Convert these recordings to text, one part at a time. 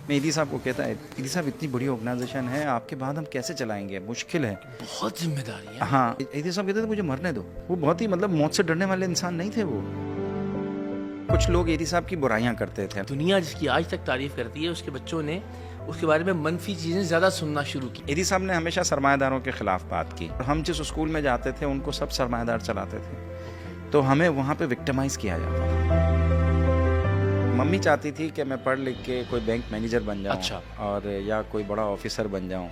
मैं ईदी साहब को कहता है, ईदी साहब इतनी बड़ी ऑर्गेनाइजेशन है, आपके बाद हम कैसे चलाएंगे, मुश्किल है। बहुत जिम्मेदारी है। हाँ, ईदी साहब कहते थे मुझे मरने दो। वो बहुत ही मतलब मौत से डरने वाले इंसान नहीं थे वो। कुछ लोग ईदी साहब की बुराइयां करते थे। दुनिया जिसकी आज तक तारीफ करती है, उसके बच्चों ने उसके बारे में मनफी चीज़ें ज़्यादा सुनना शुरू की। ईदी साहब ने हमेशा सरमाएदारों के खिलाफ बात की। हम जिस स्कूल में जाते थे उनको सब सरमाएदार चलाते थे, तो हमें वहाँ पे विक्टिमाइज किया जाता था। मम्मी चाहती थी कि मैं पढ़ लिख के कोई बैंक मैनेजर बन जाऊँ। अच्छा। और या कोई बड़ा ऑफिसर बन जाऊँ।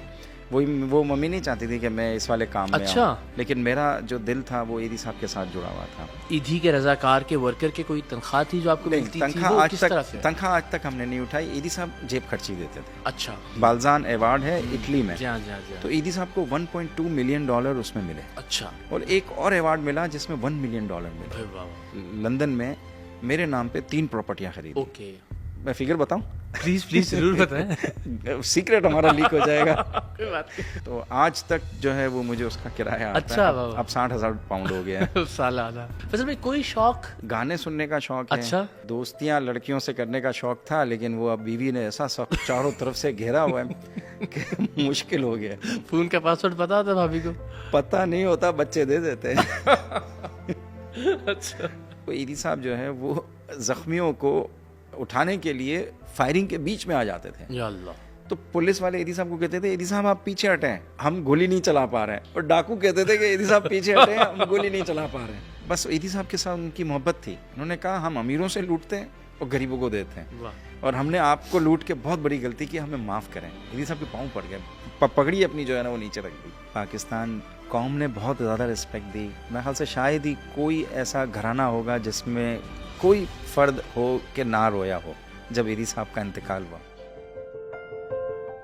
वो मम्मी नहीं चाहती थी कि मैं इस वाले काम में अच्छा। आऊँ। लेकिन मेरा जो दिल था वो ईदी साहब के साथ जुड़ा हुआ था। ईदी के रजाकार के वर्कर के कोई तनख्वाह थी जो आपको मिलती थी? वो किस तरह से? तनख्वाह आज तक हमने नहीं उठाई। ईदी साहब जेब खर्ची देते थे। अच्छा। बालजान अवार्ड है इटली में। जी हाँ, जी हाँ, जी हाँ। तो ईदी साहब को $1.2 मिलियन उसमें मिले। अच्छा। और एक और अवार्ड मिला जिसमें $1 मिलियन मिले। भाई वाह। लंदन में मेरे नाम पे 3 प्रॉपर्टियां खरीदी। ओके, मैं फिगर बताऊं? प्लीज जरूर बताएं। सीक्रेट हमारा लीक हो जाएगा। कोई बात नहीं। तो आज तक जो है वो मुझे उसका किराया आता अच्छा, है। वाह। अब 60,000 पाउंड हो गया है। सालाना। फसल में कोई शौक? गाने सुनने का शौक है। अच्छा। दोस्तियां लड़कियों से करने का शौक था, लेकिन वो अब बीवी ने ऐसा सब चारों तरफ से घेरा हुआ है कि मुश्किल हो गया। फोन का पासवर्ड पता होता भाभी को? पता नहीं होता, बच्चे दे देते हैं। अच्छा। तो ईदी साहब जो है वो जख्मियों को उठाने के लिए फायरिंग के बीच में आ जाते थे। या अल्लाह। तो पुलिस वाले ईदी साहब को कहते थे, ईदी साहब आप पीछे हटें, हम गोली नहीं चला पा रहे हैं। और डाकू कहते थे कि ईदी साहब पीछे हटें, हम गोली नहीं चला पा रहे हैं। बस ईदी साहब के साथ उनकी मोहब्बत थी। उन्होंने कहा हम अमीरों से लूटते हैं और गरीबों को देते हैं, वाह। और हमने आपको लूट के बहुत बड़ी गलती की, हमें माफ़ करें। ईदी साहब के पाँव पड़ गए, पगड़ी अपनी जो है ना वो नीचे रख दी। पाकिस्तान कौम ने बहुत ज़्यादा रिस्पेक्ट दी। मेरे ख्याल से शायद ही कोई ऐसा घराना होगा जिसमें कोई फ़र्द हो कि ना रोया हो जब ईदी साहब का इंतकाल हुआ।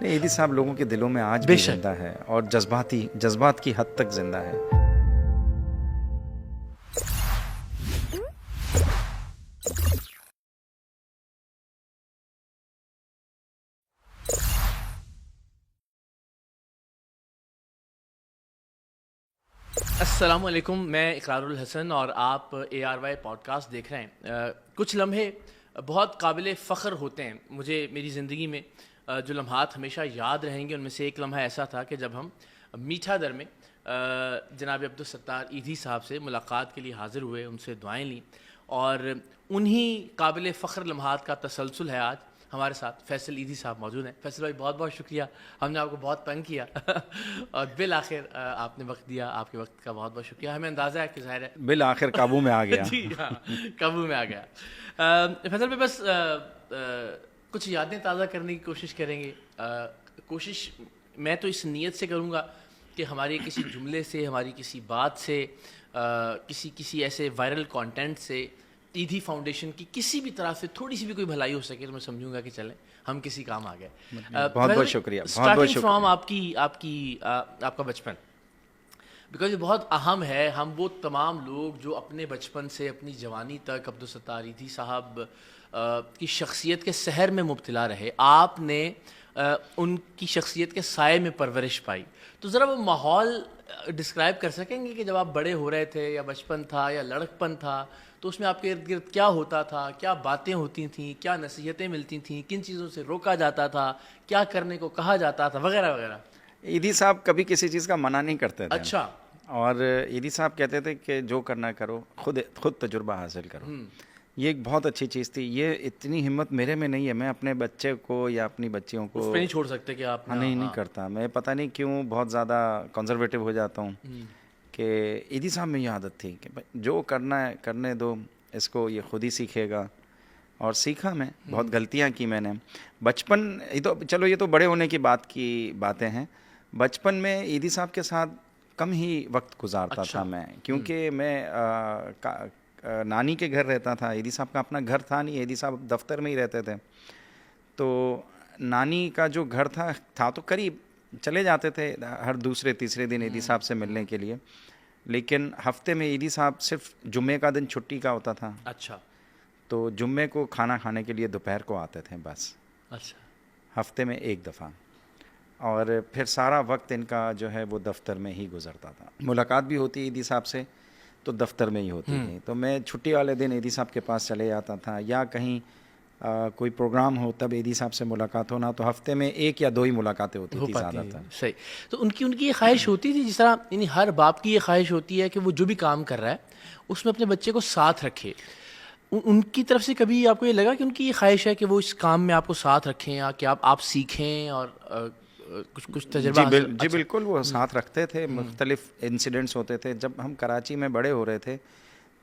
नहीं, ईदी साहब लोगों के दिलों में आज भी जिंदा है और जज्बात की हद तक जिंदा है। अस्सलामुअलैकुम, मैं इकरारुल हसन और आप ARY पॉडकास्ट देख रहे हैं। कुछ लम्हे बहुत काबिल फ़ख्र होते हैं मुझे मेरी ज़िंदगी में। जो लम्हात हमेशा याद रहेंगे उनमें से एक लम्हा ऐसा था कि जब हम मीठा दर में जनाब अब्दुल सत्तार ईदी साहब से मुलाकात के लिए हाज़िर हुए, उनसे दुआएं ली, और उन्हीं काबिल फ़ख्र लम्हात का तसलसल है। आज हमारे साथ फैसल ईदी साहब मौजूद हैं। फैसल भाई, बहुत बहुत शुक्रिया, हमने आपको बहुत तंग किया और बिल आखिर आपने वक्त दिया, आपके वक्त का बहुत बहुत शुक्रिया। हमें अंदाज़ा है कि ज़ाहिर है बिल आखिर काबू में आ गया। जी हाँ, काबू में आ गया। फैसल भाई, बस कुछ यादें ताज़ा करने की कोशिश करेंगे। कोशिश मैं तो इस नीयत से करूँगा कि हमारे किसी जुमले से, हमारी किसी बात से, किसी ऐसे वायरल कंटेंट से ईदी फाउंडेशन की किसी भी तरह से थोड़ी सी भी कोई भलाई हो सके तो मैं समझूंगा कि चलें, हम किसी काम आ गए। बहुत बहुत शुक्रिया। स्टार्टिंग फ्रॉम आपका बचपन, बिकॉज ये बहुत अहम है। हम वो तमाम लोग जो अपने बचपन से अपनी जवानी तक अब्दुल सत्तार ईदी साहब की शख्सियत के सहर में मुब्तला रहे, आपने उनकी शख्सियत के साए में परवरिश पाई। तो ज़रा वो माहौल डिस्क्राइब कर सकेंगे कि जब आप बड़े हो रहे थे, या बचपन था या लड़कपन था, तो उसमें आपके इर्द गिर्द क्या होता था, क्या बातें होती थीं, क्या नसीहतें मिलती थीं, किन चीज़ों से रोका जाता था, क्या करने को कहा जाता था, वगैरह वगैरह। ईदी साहब कभी किसी चीज़ का मना नहीं करते थे। अच्छा। और ईदी साहब कहते थे कि जो करना करो, खुद तजुर्बा हासिल करो। ये एक बहुत अच्छी चीज़ थी। ये इतनी हिम्मत मेरे में नहीं है, मैं अपने बच्चे को या अपनी बच्चियों को उस पे नहीं छोड़ सकते कि आप। हाँ, नहीं करता। मैं पता नहीं क्यों बहुत ज़्यादा कंजर्वेटिव हो जाता हूँ कि ईदी साहब में ये आदत थी कि जो करना है करने दो, इसको ये खुद ही सीखेगा। और सीखा मैं, बहुत गलतियाँ की मैंने बचपन। ये तो चलो, ये तो बड़े होने की बातें हैं। बचपन में ईदी साहब के साथ कम ही वक्त गुजारता था मैं, क्योंकि मैं नानी के घर रहता था। ईदी साहब का अपना घर था नहीं, ईदी साहब दफ्तर में ही रहते थे। तो नानी का जो घर था तो करीब चले जाते थे हर दूसरे तीसरे दिन ईदी साहब से मिलने के लिए। लेकिन हफ्ते में ईदी साहब सिर्फ जुम्मे का दिन छुट्टी का होता था। अच्छा। तो जुम्मे को खाना खाने के लिए दोपहर को आते थे बस। अच्छा। हफ्ते में एक दफ़ा। और फिर सारा वक्त इनका जो है वो दफ्तर में ही गुजरता था। मुलाकात भी होती ईदी साहब से तो दफ्तर में ही होती थी। तो मैं छुट्टी वाले दिन ईदी साहब के पास चले जाता था, या कहीं कोई प्रोग्राम हो तब ईदी साहब से मुलाकात होना, तो हफ्ते में 1 या 2 ही मुलाकातें होती हो थी पाती ज़्यादातर। है, सही। तो उनकी उनकी ये ख्वाहिश होती थी, जिस तरह यानी हर बाप की ये ख्वाहिश होती है कि वो जो भी काम कर रहा है उसमें अपने बच्चे को साथ रखे। उनकी तरफ से कभी आपको ये लगा कि उनकी ये ख्वाहिश है कि वो इस काम में आपको साथ रखें, या कि आप सीखें और कुछ कुछ तजर्बा हासिल? जी अच्छा। बिल्कुल, वो साथ रखते थे। मुख्तलिफ़ इंसिडेंट्स होते थे। जब हम कराची में बड़े हो रहे थे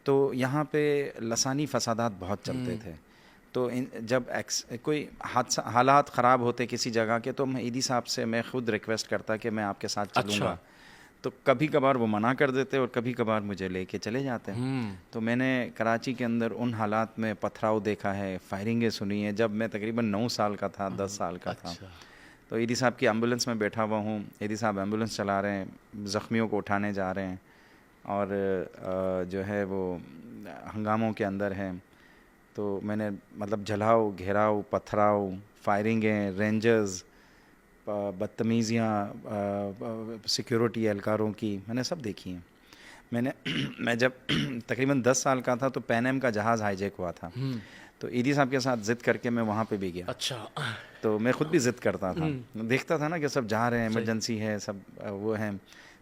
तो यहाँ पे लसानी फसादात बहुत चलते थे। तो जब कोई हादसा हालात ख़राब होते किसी जगह के, तो मैं ईदी साहब से मैं ख़ुद रिक्वेस्ट करता कि मैं आपके साथ चलूँगा। अच्छा। तो कभी कभार वो मना कर देते और कभी कभार मुझे लेके चले जाते। तो मैंने कराची के अंदर उन हालात में पथराव देखा है, फायरिंगें सुनी हैं। जब मैं तकरीबन 9 साल का था, 10 साल का था, अच्छा। तो ईदी साहब की एम्बुलेंस में बैठा हुआ हूँ। ईदी साहब एम्बुलेंस चला रहे हैं, ज़ख्मियों को उठाने जा रहे हैं, और जो है वो हंगामों के अंदर हैं। तो मैंने मतलब जलाओ, घेराव, पथराव, फायरिंगें, रेंजर्स, बदतमीज़ियाँ सिक्योरिटी एहलकारों की, मैंने सब देखी हैं। मैंने मैं जब तकरीबन 10 साल का था तो पैन एम का जहाज़ हाईजैक हुआ था। तो ईदी साहब के साथ ज़िद करके मैं वहाँ पे भी गया। अच्छा। तो मैं ख़ुद भी ज़िद करता था, देखता था ना कि सब जा रहे हैं, इमरजेंसी है, सब वो हैं।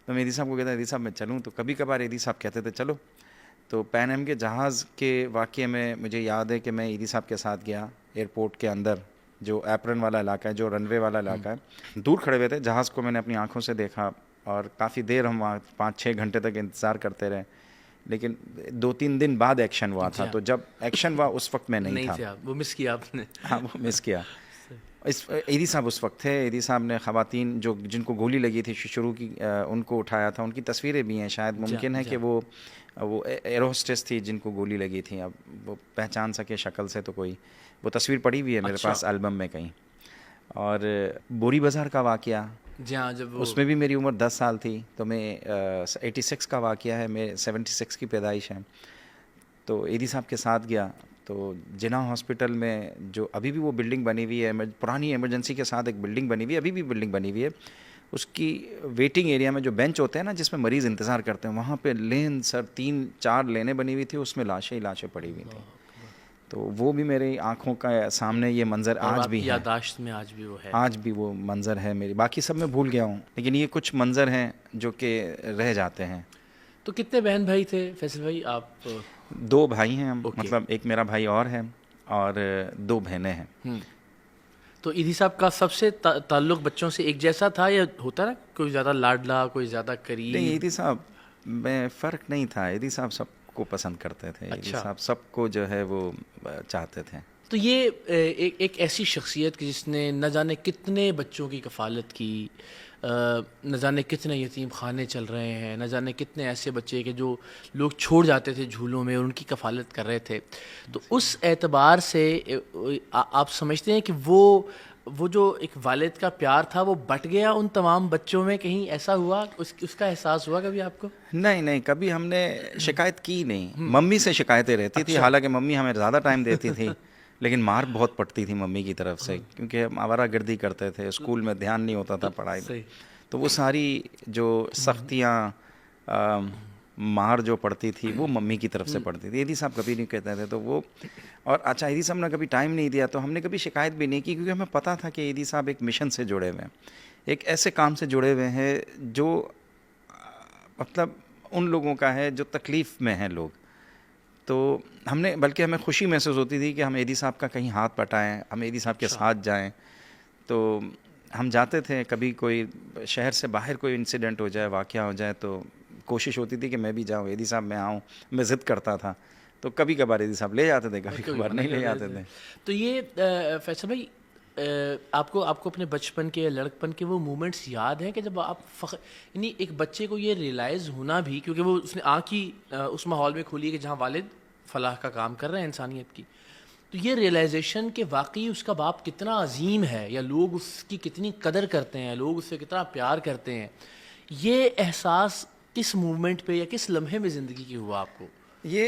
तो मैं ईदी साहब को कहता, ईदी साहब मैं चलूँ? तो कभी कभार ईदी साहब कहते थे चलो। तो पैन एम के जहाज़ के वाक़ये में मुझे याद है कि मैं ईदी साहब के साथ गया एयरपोर्ट के अंदर, जो एप्रन वाला इलाका है, जो रनवे वाला इलाका है। दूर खड़े हुए थे, जहाज़ को मैंने अपनी आँखों से देखा और काफ़ी देर हम वहाँ 5-6 घंटे तक इंतज़ार करते रहे। लेकिन 2-3 दिन बाद एक्शन हुआ था। तो जब एक्शन हुआ उस वक्त मैं नहीं था। थे आप, वो मिस किया आपने। हाँ, वो मिस किया। ईदी साहब उस वक्त थे। ईदी साहब ने ख़वातीन जो जिनको गोली लगी थी शुरू की, उनको उठाया था। उनकी तस्वीरें भी हैं, शायद मुमकिन है कि वो एयर होस्टेस थी जिनको गोली लगी थी। अब वो पहचान सके शक्ल से तो कोई, वो तस्वीर पड़ी हुई है मेरे पास एल्बम में कहीं। और बोरी बाज़ार का वाक़या, जी हाँ, जब वो उसमें भी मेरी उम्र 10 साल थी। तो मैं 86 का वाक़या है, मैं 76 की पैदाइश है। तो ईदी साहब के साथ गया। तो जिना हॉस्पिटल में जो अभी भी वो बिल्डिंग बनी हुई है, पुरानी इमरजेंसी के साथ एक बिल्डिंग बनी हुई है, अभी भी बिल्डिंग बनी हुई है। उसकी वेटिंग एरिया में जो बेंच होते हैं ना, जिसमें मरीज़ इंतज़ार करते हैं, वहाँ पे लेन सर 3-4 लेनें बनी हुई थी, उसमें लाशें ही लाशें पड़ी हुई थी। तो वो भी मेरी आँखों का सामने ये मंज़र आज भी है। यादाश्त में आज भी वो है। आज भी वो मंज़र है मेरी। बाकी सब मैं भूल गया हूँ, लेकिन ये कुछ मंज़र हैं जो कि रह जाते हैं। तो कितने बहन भाई थे फैसल भाई आप? 2 भाई हैं हम, ओके। मतलब एक मेरा भाई और है, और 2 बहनें हैं। तो ईदी साहब का सबसे ताल्लुक़ बच्चों से एक जैसा था, या होता ना कोई ज़्यादा लाडला, कोई ज़्यादा करीब? नहीं, ईदी साहब में फ़र्क नहीं था। ईदी साहब सबको पसंद करते थे। ईदी अच्छा। साहब सबको जो है वो चाहते थे। तो ये एक ऐसी शख्सियत की जिसने न जाने कितने बच्चों की कफ़ालत की, न जाने कितने यतीम खाने चल रहे हैं, न जाने कितने ऐसे बच्चे के जो लोग छोड़ जाते थे झूलों में और उनकी कफ़ालत कर रहे थे। तो उस एतबार से आप समझते हैं कि वो जो एक वालिद का प्यार था वो बट गया उन तमाम बच्चों में? कहीं ऐसा हुआ, उसका एहसास हुआ कभी आपको? नहीं, कभी हमने शिकायत की नहीं। मम्मी से शिकायतें रहती थी, हालांकि मम्मी हमें ज़्यादा टाइम देती थी, लेकिन मार बहुत पड़ती थी मम्मी की तरफ से, क्योंकि हम आवारागर्दी करते थे, स्कूल में ध्यान नहीं होता था पढ़ाई में। तो वो सारी जो सख्तियाँ, मार जो पड़ती थी, वो मम्मी की तरफ से पड़ती थी। ईदी साहब कभी नहीं कहते थे। तो वो, और अच्छा, ईदी साहब ने कभी टाइम नहीं दिया, तो हमने कभी शिकायत भी नहीं की, क्योंकि हमें पता था कि ईदी साहब एक मिशन से जुड़े हुए हैं, एक ऐसे काम से जुड़े हुए हैं जो मतलब उन लोगों का है जो तकलीफ़ में हैं लोग। तो हमने, बल्कि हमें खुशी महसूस होती थी कि हम ईदी साहब का कहीं हाथ बटाएं, हम ईदी साहब के साथ जाएं। तो हम जाते थे, कभी कोई शहर से बाहर कोई इंसिडेंट हो जाए, वाक़या हो जाए, तो कोशिश होती थी कि मैं भी जाऊँ, ईदी साहब मैं आऊँ। मैं ज़िद करता था, तो कभी कभार ईदी साहब ले जाते थे, कभी कभार नहीं ले जाते थे। तो ये फैसल भाई, आपको अपने बचपन के, लड़कपन के वो मोमेंट्स याद हैं कि जब आप यानी एक बच्चे को ये रियलाइज़ होना भी, क्योंकि वो उसने आँख ही उस माहौल में खोली है कि जहाँ वालिद फलाह का काम कर रहे हैं इंसानियत की, तो ये रियलाइजेशन कि वाकई उसका बाप कितना अजीम है, या लोग उसकी कितनी कदर करते हैं, लोग उससे कितना प्यार करते हैं, ये एहसास किस मूवमेंट पे या किस लम्हे में ज़िंदगी की हुआ आपको? ये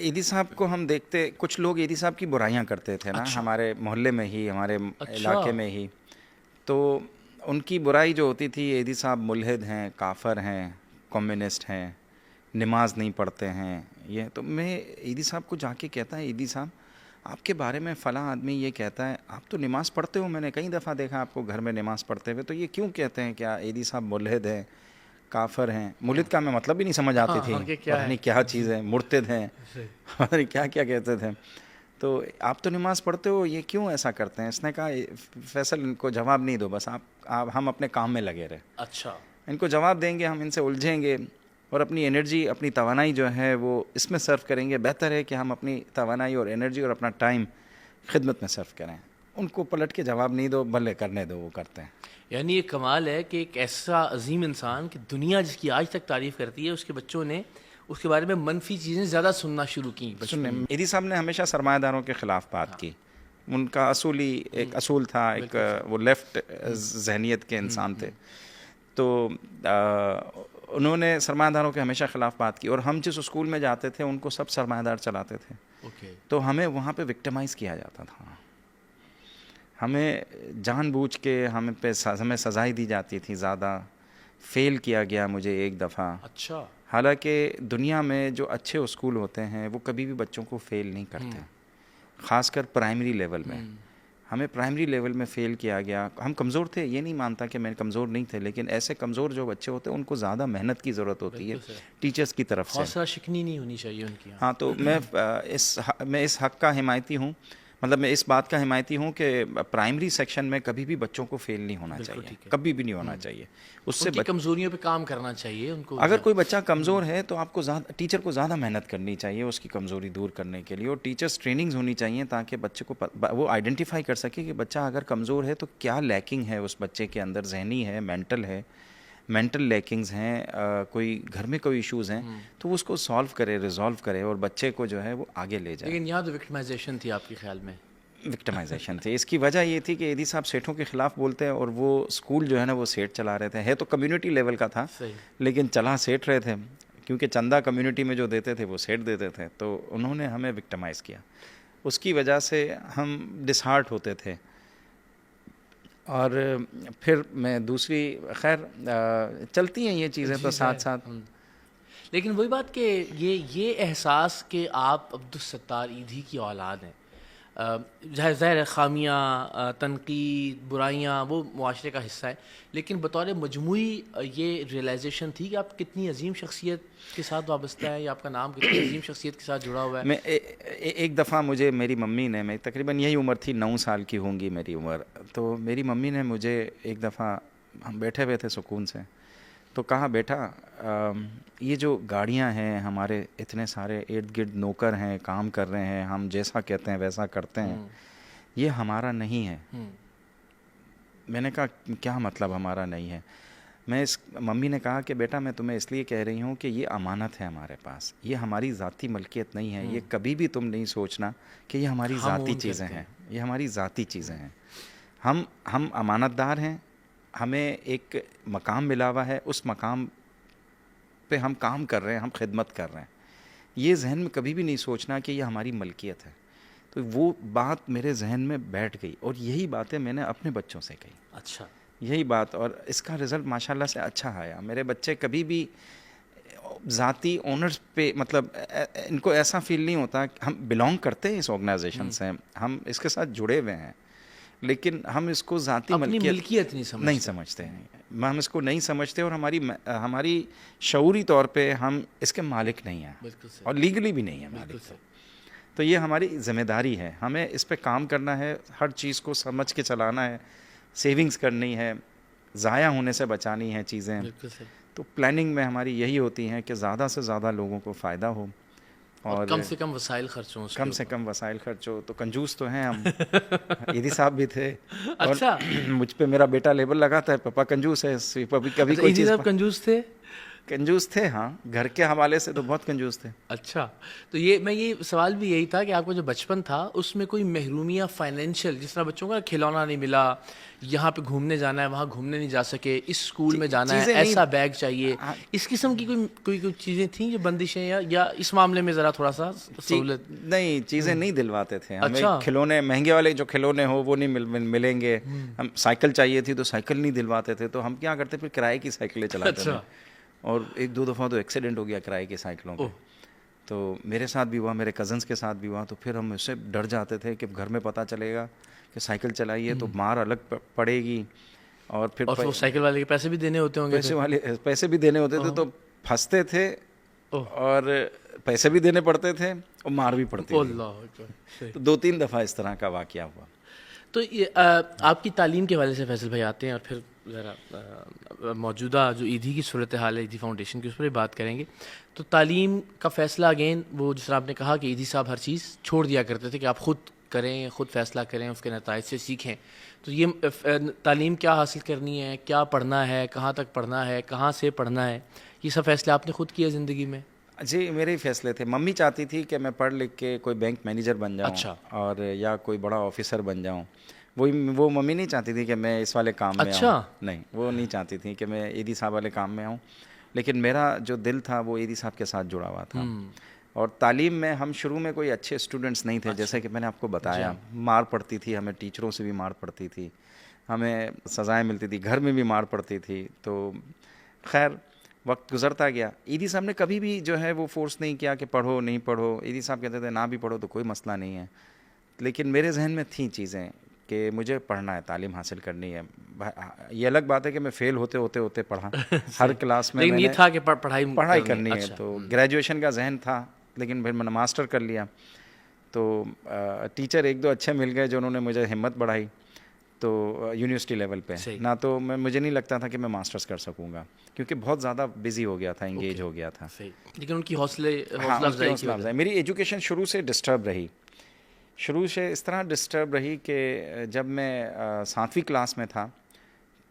ईदी साहब को हम देखते, कुछ लोग ईदी साहब की बुराइयां करते थे ना। अच्छा। हमारे मोहल्ले में ही, हमारे अच्छा। इलाके में ही, तो उनकी बुराई जो होती थी, ईदी साहब मुल्हिद हैं, काफर हैं, कम्युनिस्ट हैं, नमाज नहीं पढ़ते हैं। ये तो मैं ईदी साहब को जाके कहता है, ईदी साहब आपके बारे में फ़लाँ आदमी ये कहता है, आप तो नमाज पढ़ते हो, मैंने कई दफ़ा देखा आपको घर में नमाज पढ़ते हुए, तो ये क्यों कहते हैं क्या एदी साहब मुल्हिद हैं, काफिर हैं? मुल्हिद का मैं मतलब भी नहीं समझ आती थी, कि क्या पता है। नहीं क्या चीज़ है, मुर्तिद हैं, पता नहीं क्या क्या कहते थे। तो आप तो नमाज पढ़ते हो, ये क्यों ऐसा करते हैं? इसने कहा फैसल इनको जवाब नहीं दो, बस आप हम अपने काम में लगे रहे। अच्छा, इनको जवाब देंगे, हम इनसे उलझेंगे और अपनी एनर्जी, अपनी तवानाई जो है वो इसमें सर्व करेंगे। बेहतर है कि हम अपनी तवानाई और एनर्जी और अपना टाइम खिदमत में सर्व करें। उनको पलट के जवाब नहीं दो, भले करने दो, वो करते हैं। यानी ये कमाल है कि एक ऐसा अजीम इंसान कि दुनिया जिसकी आज तक तारीफ़ करती है, उसके बच्चों ने उसके बारे में मनफी चीज़ें ज़्यादा सुनना शुरू की बचपन सुनने में। ईदी साहब ने हमेशा सरमायादारों के ख़िलाफ़ बात की। उनका असूली एक असूल था, एक वो लेफ़्ट जहनीत के इंसान थे। तो उन्होंने सरमायादारों के हमेशा ख़िलाफ़ बात की, और हम जिस स्कूल में जाते थे उनको सब सरमायादार चलाते थे। ओके, तो हमें वहाँ पे विक्टिमाइज़ किया जाता था, हमें जानबूझ के हमें सज़ाएं दी जाती थी ज़्यादा। फ़ेल किया गया मुझे एक दफ़ा। अच्छा, हालांकि दुनिया में जो अच्छे स्कूल होते हैं वो कभी भी बच्चों को फ़ेल नहीं करते, ख़ासकर प्राइमरी लेवल में। हमें प्राइमरी लेवल में फ़ेल किया गया। हम कमज़ोर थे, ये नहीं मानता कि मैं कमज़ोर नहीं थे, लेकिन ऐसे कमज़ोर जो बच्चे होते हैं उनको ज़्यादा मेहनत की ज़रूरत होती है टीचर्स की तरफ से। हौसला शिकनी नहीं होनी चाहिए उनकी। हाँ, तो मैं इस हक़ का हिमायती हूँ, मतलब मैं इस बात का हिमायती हूँ कि प्राइमरी सेक्शन में कभी भी बच्चों को फ़ेल नहीं होना चाहिए, कभी भी नहीं होना चाहिए। उससे उनकी कमज़ोरियों पे काम करना चाहिए उनको। अगर कोई बच्चा कमज़ोर है तो आपको टीचर को ज़्यादा मेहनत करनी चाहिए उसकी कमज़ोरी दूर करने के लिए, और टीचर्स ट्रेनिंग्स होनी चाहिए ताकि बच्चे को वो आइडेंटिफाई कर सके कि बच्चा अगर कमज़ोर है तो क्या लैकिंग है उस बच्चे के अंदर, जहनी है, मेंटल लैकिंग्स हैं, कोई घर में कोई इश्यूज़ हैं, तो वो उसको सॉल्व करे, रिजॉल्व करे और बच्चे को जो है वो आगे ले जाए। लेकिन यहाँ तो विक्टिमाइजेशन थी आपके ख्याल में? विक्टिमाइजेशन थी। इसकी वजह ये थी कि एदी साहब सेठों के ख़िलाफ़ बोलते हैं और वो स्कूल जो है ना वो सेठ चला रहे थे। है तो कम्युनिटी लेवल का था, सही। लेकिन चला सेठ रहे थे, क्योंकि चंदा कम्युनिटी में जो देते थे वो सेठ देते थे। तो उन्होंने हमें विक्टिमाइज़ किया, उसकी वजह से हम डिसहार्ट होते थे। और फिर मैं दूसरी खैर चलती हैं ये चीज़ें तो साथ साथ। लेकिन वही बात कि ये एहसास कि आप अब्दुल सत्तार ईदी की औलाद हैं, ज़ाहिर ख़ामियाँ, तनकीद, बुराइयाँ वो मुआशरे का हिस्सा है, लेकिन बतौर मजमूई ये रियलाइजेशन थी कि आप कितनी अजीम शख्सियत के साथ वाबस्ता है, या आपका नाम कितनी अजीम शख्सियत के साथ जुड़ा हुआ है। मैं एक दफ़ा मुझे मेरी मम्मी ने, मैं तकरीबन यही उम्र थी, 9 साल की होंगी मेरी उम्र, तो मेरी मम्मी ने मुझे एक दफ़ा, हम बैठे हुए थे सुकून से, तो कहा बेटा ये जो गाड़ियां हैं हमारे, इतने सारे इर्द गिर्द नौकर हैं, काम कर रहे हैं, हम जैसा कहते हैं वैसा करते हैं, ये हमारा नहीं है। मैंने कहा क्या मतलब हमारा नहीं है? मम्मी ने कहा कि बेटा मैं तुम्हें इसलिए कह रही हूँ कि ये अमानत है हमारे पास, ये हमारी ज़ाती मलकियत नहीं है, ये कभी भी तुम नहीं सोचना कि ये हमारी ज़ाती चीज़ें हैं, ये हमारी ज़ाती चीज़ें हैं। हम अमानतदार हैं, हमें एक मकाम मिला हुआ है, उस मकाम पे हम काम कर रहे हैं, हम खिदमत कर रहे हैं। ये जहन में कभी भी नहीं सोचना कि ये हमारी मलकियत है। तो वो बात मेरे जहन में बैठ गई और यही बातें मैंने अपने बच्चों से कही। अच्छा, यही बात, और इसका रिज़ल्ट माशाल्लाह से अच्छा आया। मेरे बच्चे कभी भी ज़ाती ओनर्स पे, मतलब इनको ऐसा फील नहीं होता कि हम बिलोंग करते हैं इस ऑर्गेनाइजेशन से, हम इसके साथ जुड़े हुए हैं, लेकिन हम इसको ज़ाती मलकियत नहीं समझते हैं। हम इसको नहीं समझते और हमारी शऊरी तौर पे हम इसके मालिक नहीं हैं और लीगली भी नहीं है मालिक। तो ये हमारी ज़िम्मेदारी है, हमें इस पे काम करना है, हर चीज़ को समझ के चलाना है, सेविंग्स करनी है, ज़ाया होने से बचानी है चीज़ें। तो प्लानिंग में हमारी यही होती हैं कि ज़्यादा से ज़्यादा लोगों को फ़ायदा हो और कम से कम वसाइल खर्च हो। कम से कम वसाइल खर्च हो। तो कंजूस तो हैं हम, ईदी साहब भी थे। अच्छा, मुझ पे मेरा बेटा लेबल लगाता है पापा कंजूस है, कभी कोई चीज़। कंजूस थे? कंजूस थे, हाँ, घर के हवाले से तो बहुत कंजूस थे। अच्छा, तो ये सवाल भी यही था कि आपका जो बचपन था उसमें कोई महरूमिया फाइनेंशियल, जिस तरह बच्चों को खिलौना नहीं मिला, यहाँ पे घूमने जाना है वहाँ घूमने नहीं जा सके, इस स्कूल में जाना है ऐसा बैग चाहिए, इस किस्म की कोई चीज़ें थी जो बंदिशें, या इस मामले में ज़रा थोड़ा सा सहूलत? नहीं, चीज़ें नहीं दिलवाते थे हमें। अच्छा? खिलौने महंगे वाले जो खिलौने हो वो नहीं मिलेंगे। हम साइकिल चाहिए थी तो साइकिल नहीं दिलवाते थे, तो हम क्या करते फिर किराए की साइकिलें चलाते थे। और एक दो दफ़ा तो एक्सीडेंट हो गया किराए की साइकिलों पे। तो मेरे साथ भी हुआ, मेरे कज़न्स के साथ भी हुआ। तो फिर हम उससे डर जाते थे कि घर में पता चलेगा कि साइकिल चलाई है तो मार अलग पड़ेगी। और फिर और वो साइकिल वाले के पैसे भी देने होते होंगे पैसे फिर। वाले पैसे भी देने होते थे, तो फंसते थे ओह और पैसे भी देने पड़ते थे और मार भी पड़ती थी। अल्लाह अकबर, सही। तो 2-3 दफ़ा इस तरह का वाक़या हुआ। तो ये आपकी तालीम के हवाले से फैसल भाई आते हैं और फिर ज़रा मौजूदा जो ईदी की सूरत हाल है ईदी फाउंडेशन की, उस पर भी बात करेंगे। तो तालीम का फ़ैसला अगेन वो जिस तरह आपने कहा कि ईदी साहब हर चीज़ छोड़ दिया करते थे कि आप ख़ुद करें, ख़ुद फ़ैसला करें, उसके नताइज से सीखें। तो ये तालीम क्या हासिल करनी है, क्या पढ़ना है, कहाँ तक पढ़ना है, कहाँ से पढ़ना है, ये सब फ़ैसले आपने ख़ुद किए ज़िंदगी में? जी, मेरे ही फ़ैसले थे। मम्मी चाहती थी कि मैं पढ़ लिख के कोई बैंक मैनेजर बन जाऊँ, अच्छा। और या कोई बड़ा ऑफ़िसर बन जाऊँ। वो मम्मी नहीं चाहती थी कि मैं इस वाले काम में अच्छा। आऊँ। नहीं, वो नहीं चाहती थी कि मैं ईदी साहब वाले काम में आऊँ। लेकिन मेरा जो दिल था वो ईदी साहब के साथ जुड़ा हुआ था। और तालीम में हम शुरू में कोई अच्छे स्टूडेंट्स नहीं थे, जैसे कि मैंने आपको बताया। मार पड़ती थी हमें, टीचरों से भी मार पड़ती थी, हमें सज़ाएँ मिलती थी, घर में भी मार पड़ती थी। तो खैर वक्त गुजरता गया। ईदी साहब ने कभी भी जो है वो फोर्स नहीं किया कि पढ़ो नहीं पढ़ो। ईदी साहब कहते थे ना भी पढ़ो तो कोई मसला नहीं है। लेकिन मेरे जहन में थी चीज़ें कि मुझे पढ़ना है, तालीम हासिल करनी है। ये अलग बात है कि मैं फ़ेल होते पढ़ा हर क्लास में। लेकिन ये मैंने था कि पढ़ाई करनी है। अच्छा। तो ग्रेजुएशन का जहन था, लेकिन फिर मैंने मास्टर कर लिया। तो टीचर एक दो अच्छे मिल गए जो उन्होंने मुझे हिम्मत बढ़ाई। तो यूनिवर्सिटी लेवल पे ना, तो मुझे नहीं लगता था कि मैं मास्टर्स कर सकूंगा, क्योंकि बहुत ज़्यादा बिजी हो गया था, इंगेज हो गया था। सही। लेकिन उनकी हौसला उनकी अफजाई की हौसला वजह अफजाई। मेरी एजुकेशन शुरू से डिस्टर्ब रही। शुरू से इस तरह डिस्टर्ब रही कि जब मैं 7वीं क्लास में था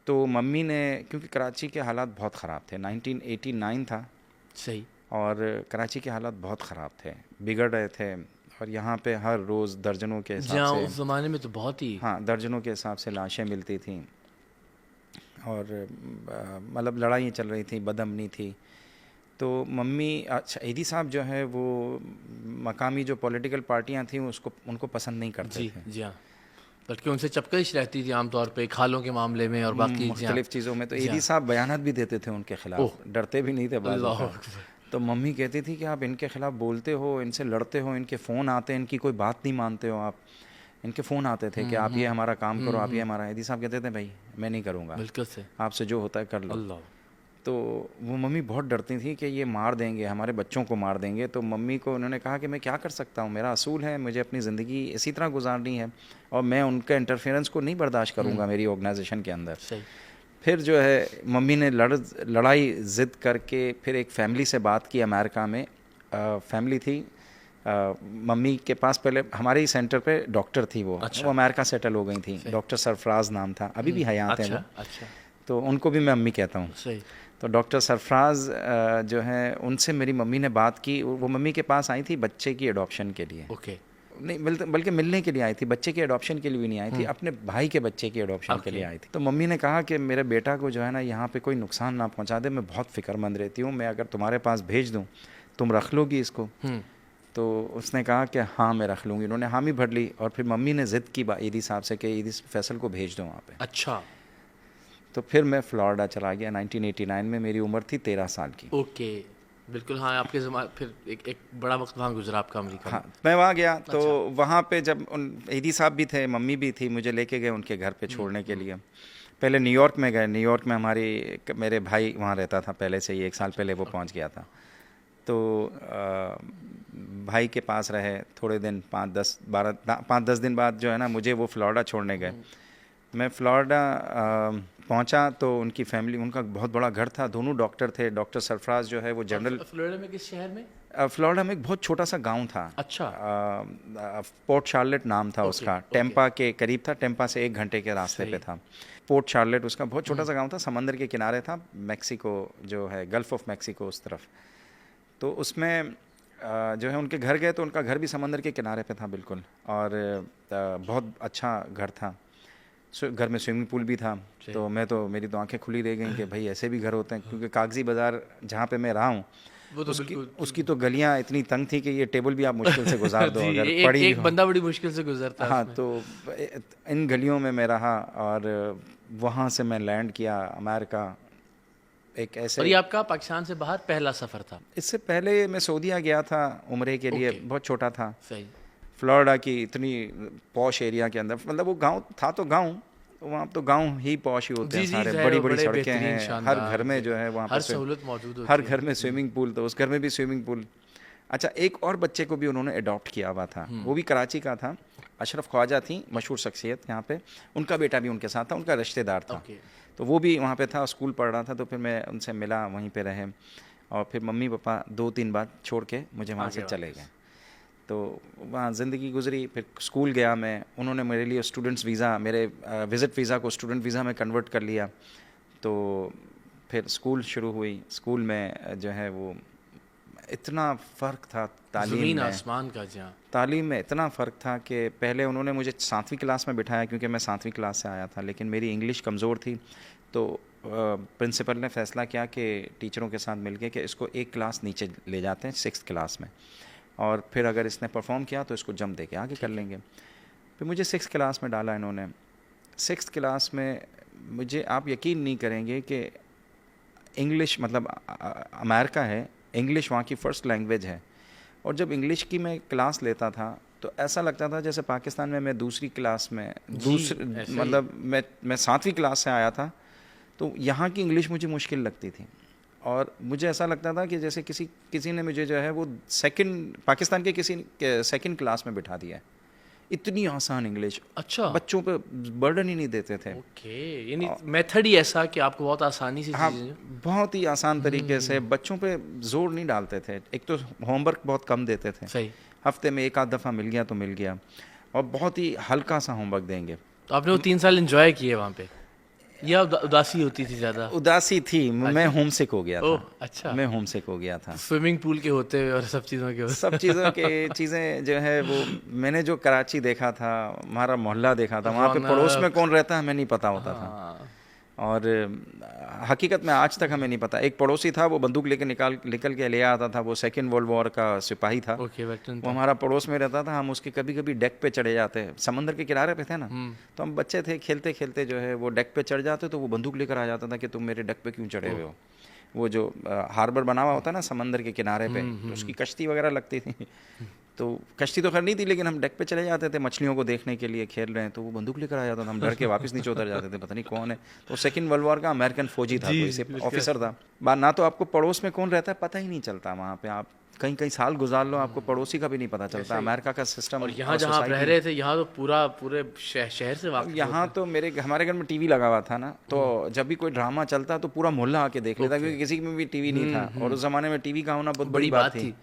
तो मम्मी ने, क्योंकि कराची के हालात बहुत ख़राब थे, 1989 था। सही। और कराची के हालात बहुत ख़राब थे, बिगड़ रहे थे। और यहाँ पे हर रोज़ दर्जनों के हिसाब से, उस ज़माने में तो बहुत ही, हाँ, दर्जनों के हिसाब से लाशें मिलती थीं। और मतलब लड़ाइयाँ चल रही थी, बदअमनी थी। तो मम्मी, अच्छा, ईदी साहब जो है वो मकामी जो पॉलिटिकल पार्टियां थीं उनको पसंद नहीं करते थे। जी हाँ, बल्कि उनसे चपकश रहती थी आमतौर पे खालों के मामले में और बाकी मुख्तलिफ चीज़ों में। तो ईदी साहब बयानात भी देते थे उनके खिलाफ, डरते भी नहीं थे बाज़ औक़ात। तो मम्मी कहती थी कि आप इनके खिलाफ बोलते हो, इनसे लड़ते हो, इनके फ़ोन आते हैं, इनकी कोई बात नहीं मानते हो आप। इनके फ़ोन आते थे कि आप ये हमारा काम करो, आप ये हमारा। ईदी साहब कहते थे भाई मैं नहीं करूँगा, बिल्कुल से, आपसे जो होता है कर लो। तो वो मम्मी बहुत डरती थी कि ये मार देंगे, हमारे बच्चों को मार देंगे। तो मम्मी को उन्होंने कहा कि मैं क्या कर सकता हूँ, मेरा असूल है, मुझे अपनी ज़िंदगी इसी तरह गुजारनी है और मैं उनका इंटरफेरेंस को नहीं बर्दाश्त करूँगा मेरी ऑर्गेनाइजेशन के अंदर। सही। फिर जो है मम्मी ने लड़ाई ज़िद करके फिर एक फ़ैमिली से बात की अमेरिका में। फैमिली थी, मम्मी के पास पहले हमारे ही सेंटर पे डॉक्टर थी वो। अच्छा। वो अमेरिका सेटल हो गई थी, डॉक्टर सरफराज नाम था, अभी भी हयात हैं वो। अच्छा। तो उनको भी मैं अम्मी कहता हूँ। सही। तो डॉक्टर सरफराज जो है उनसे मेरी मम्मी ने बात की। वो मम्मी के पास आई थी बच्चे की एडॉप्शन के लिए। ओके। नहीं, बल्कि मिलने के लिए आई थी, बच्चे की एडॉप्शन के लिए भी नहीं आई थी, अपने भाई के बच्चे की एडॉप्शन के लिए आई थी। तो मम्मी ने कहा कि मेरे बेटा को जो है ना यहाँ पे कोई नुकसान ना पहुँचा दे, मैं बहुत फ़िक्रमंद रहती हूँ, मैं अगर तुम्हारे पास भेज दूँ तुम रख लोगी इसको? तो उसने कहा कि हाँ मैं रख लूँगी। उन्होंने हामी भर ली और फिर मम्मी ने ज़िद की ईदी साहब से कि ईदी फैसल को भेज दो वहाँ पे। अच्छा। तो फिर मैं फ़्लोरिडा चला गया 1989 में। मेरी उम्र थी 13 साल की। ओके, बिल्कुल। हाँ, आपके फिर एक बड़ा वक्त वहाँ गुजरा आपका अमेरिका। हाँ, मैं वहाँ गया। तो वहाँ पे जब ईदी साहब भी थे, मम्मी भी थी, मुझे लेके गए उनके घर पे छोड़ने के लिए। पहले न्यूयॉर्क में गए। न्यूयॉर्क में मेरे भाई वहाँ रहता था पहले से ही, 1 साल पहले वो पहुँच गया था। तो भाई के पास रहे थोड़े दिन, 5-10 दिन बाद जो है ना मुझे वो फ़्लोरिडा छोड़ने गए। मैं फ़्लोरिडा पहुंचा तो उनकी फैमिली, उनका बहुत बड़ा घर था, दोनों डॉक्टर थे। डॉक्टर सरफराज जो है वो जनरल। फ्लोरिडा में किस शहर में? फ़्लोरिडा में एक बहुत छोटा सा गांव था। अच्छा। पोर्ट शार्लेट नाम था उसका। टेम्पा के करीब था, टेम्पा से 1 घंटे के रास्ते पे था पोर्ट शार्लेट। उसका बहुत छोटा सा गांव था, समंदर के किनारे था, मैक्सिको जो है, गल्फ़ ऑफ मैक्सिको उस तरफ। तो उसमें जो है उनके घर गए तो उनका घर भी समंदर के किनारे पे था बिल्कुल, और बहुत अच्छा घर था। घर में स्विमिंग पूल भी था। तो मेरी तो आंखें खुली रह गई कि भाई ऐसे भी घर होते हैं, क्योंकि कागजी बाज़ार जहाँ पे मैं रहा हूँ वो तो उसकी तो गलियाँ इतनी तंग थी कि ये टेबल भी आप मुश्किल से गुजार दो अगर पड़ी एक बंदा बड़ी मुश्किल से गुजरता है। हाँ, तो इन गलियों में मैं रहा और वहाँ से मैं लैंड किया अमेरिका। एक और ऐसे, ये आपका पाकिस्तान से बाहर पहला सफ़र था? इससे पहले मैं सौदिया गया था उम्रे के लिए, ओके। बहुत छोटा था, सही। फ्लोरिडा की इतनी पॉश एरिया के अंदर, मतलब वो गांव था तो गांव, वहाँ तो गांव ही पॉश ही होते हैं जी, जी, सारे, ज़ाहिर बड़ी है, बड़ी बड़े सड़कें बेहतरीन, हैं, हर शानदार घर में जो जगह, है वहाँ हर पे सहूलत मौजूद होती हर है। घर में स्विमिंग पूल, तो उस घर में भी स्विमिंग पूल। अच्छा, एक और बच्चे को भी उन्होंने अडॉप्ट किया हुआ था, वो भी कराची का था, अशरफ ख्वाजा थी मशहूर शख्सियत यहाँ पे, उनका बेटा भी उनके साथ था, उनका रिश्तेदार था, ओके। तो वो भी वहाँ पे था, स्कूल पढ़ रहा था, तो फिर मैं उनसे मिला, वहीं पे रहे, और फिर मम्मी पापा 2-3 बार छोड़ के मुझे वहाँ से आगे चले वापस। गए। तो वहाँ ज़िंदगी गुजरी, फिर स्कूल गया मैं, उन्होंने मेरे लिए स्टूडेंट्स वीज़ा, मेरे विज़िट वीज़ा को स्टूडेंट वीज़ा में कन्वर्ट कर लिया। तो फिर स्कूल शुरू हुई, स्कूल में जो है वो इतना फ़र्क था तालीम ज़मीन में, आसमान का जहाँ। तालीम में इतना फ़र्क था कि पहले उन्होंने मुझे 7वीं क्लास में बिठाया, क्योंकि मैं 7वीं क्लास से आया था, लेकिन मेरी इंग्लिश कमज़ोर थी, तो प्रिंसिपल ने फ़ैसला किया कि टीचरों के साथ मिलके कि इसको एक क्लास नीचे ले जाते हैं 6th क्लास में, और फिर अगर इसने परफॉर्म किया तो इसको जम दे के आगे कर लेंगे। फिर मुझे 6th क्लास में डाला इन्होंने। 6th क्लास में मुझे, आप यकीन नहीं करेंगे कि इंग्लिश, मतलब अमेरिका है, इंग्लिश वहाँ की फ़र्स्ट लैंग्वेज है, और जब इंग्लिश की मैं क्लास लेता था तो ऐसा लगता था जैसे पाकिस्तान में मैं दूसरी क्लास में, ऐसे ही। मतलब मैं 7वीं क्लास से आया था, तो यहाँ की इंग्लिश मुझे मुश्किल लगती थी, और मुझे ऐसा लगता था कि जैसे किसी ने मुझे जो है वो पाकिस्तान के किसी सेकंड क्लास में बिठा दिया है, इतनी आसान इंग्लिश, अच्छा। बच्चों पे बर्डन ही नहीं देते थे। ओके, यानी मेथड ही ऐसा कि आपको बहुत आसानी से हाँ, चीज़ें। बहुत ही आसान तरीके से बच्चों पे जोर नहीं डालते थे, एक तो होमवर्क बहुत कम देते थे, सही। हफ्ते में एक आध दफ़ा मिल गया तो मिल गया, और बहुत ही हल्का सा होमवर्क देंगे। तो आपने वो 3 साल एंजॉय किए वहाँ पे, या उदासी होती थी ज़्यादा? उदासी थी, मैं होमसिक हो गया ओह, था, अच्छा। मैं होमसिक हो गया था। स्विमिंग पूल के होते हुए और सब चीज़ों के सब चीज़ों के चीज़ें जो है वो, मैंने जो कराची देखा था, हमारा मोहल्ला देखा था, वहाँ पे पड़ोस में रौनक। कौन रहता है हमें नहीं पता होता था, हाँ। और हकीकत में आज तक हमें नहीं पता। एक पड़ोसी था, वो बंदूक लेके निकल के ले आता था, वो सेकेंड वर्ल्ड वॉर का सिपाही था, ओके, वेटरन वो था। हमारा पड़ोस में रहता था, हम उसके कभी कभी डेक पे चढ़े जाते, समंदर के किनारे पे थे ना, तो हम बच्चे थे, खेलते खेलते जो है वो डेक पे चढ़ जाते, तो वो बंदूक लेकर आ जाता था कि तुम मेरे डेक पे क्यों चढ़े हुए हो। वो जो हार्बर बना हुआ होता है ना समंदर के किनारे पे, तो उसकी कश्ती वगैरह लगती थी, तो कश्ती तो खैर नहीं थी, लेकिन हम डेक पे चले जाते थे मछलियों को देखने के लिए, खेल रहे हैं, तो वो बंदूक लेकर आ जाता था, हम डर के वापस नीचे उतर जाते थे, पता नहीं कौन है, तो सेकंड वर्ल्ड वॉर का अमेरिकन फौजी था, जी, कोई से उसके ऑफिसर था। ना तो आपको पड़ोस में कौन रहता है पता ही नहीं चलता, वहाँ पे आप कई कई साल गुजार लो, आपको पड़ोसी का भी नहीं पता चलता। अमेरिका का सिस्टम, और यहाँ जहाँ आप रह रहे थे, यहाँ तो पूरे शहर से वाकिफ यहाँ तो हमारे घर में टीवी लगा हुआ था ना, तो जब भी कोई ड्रामा चलता तो पूरा मोहल्ला आके देख लेता, क्योंकि किसी में भी टीवी नहीं था, और उस ज़माने में टीवी का होना बहुत बड़ी बात थी।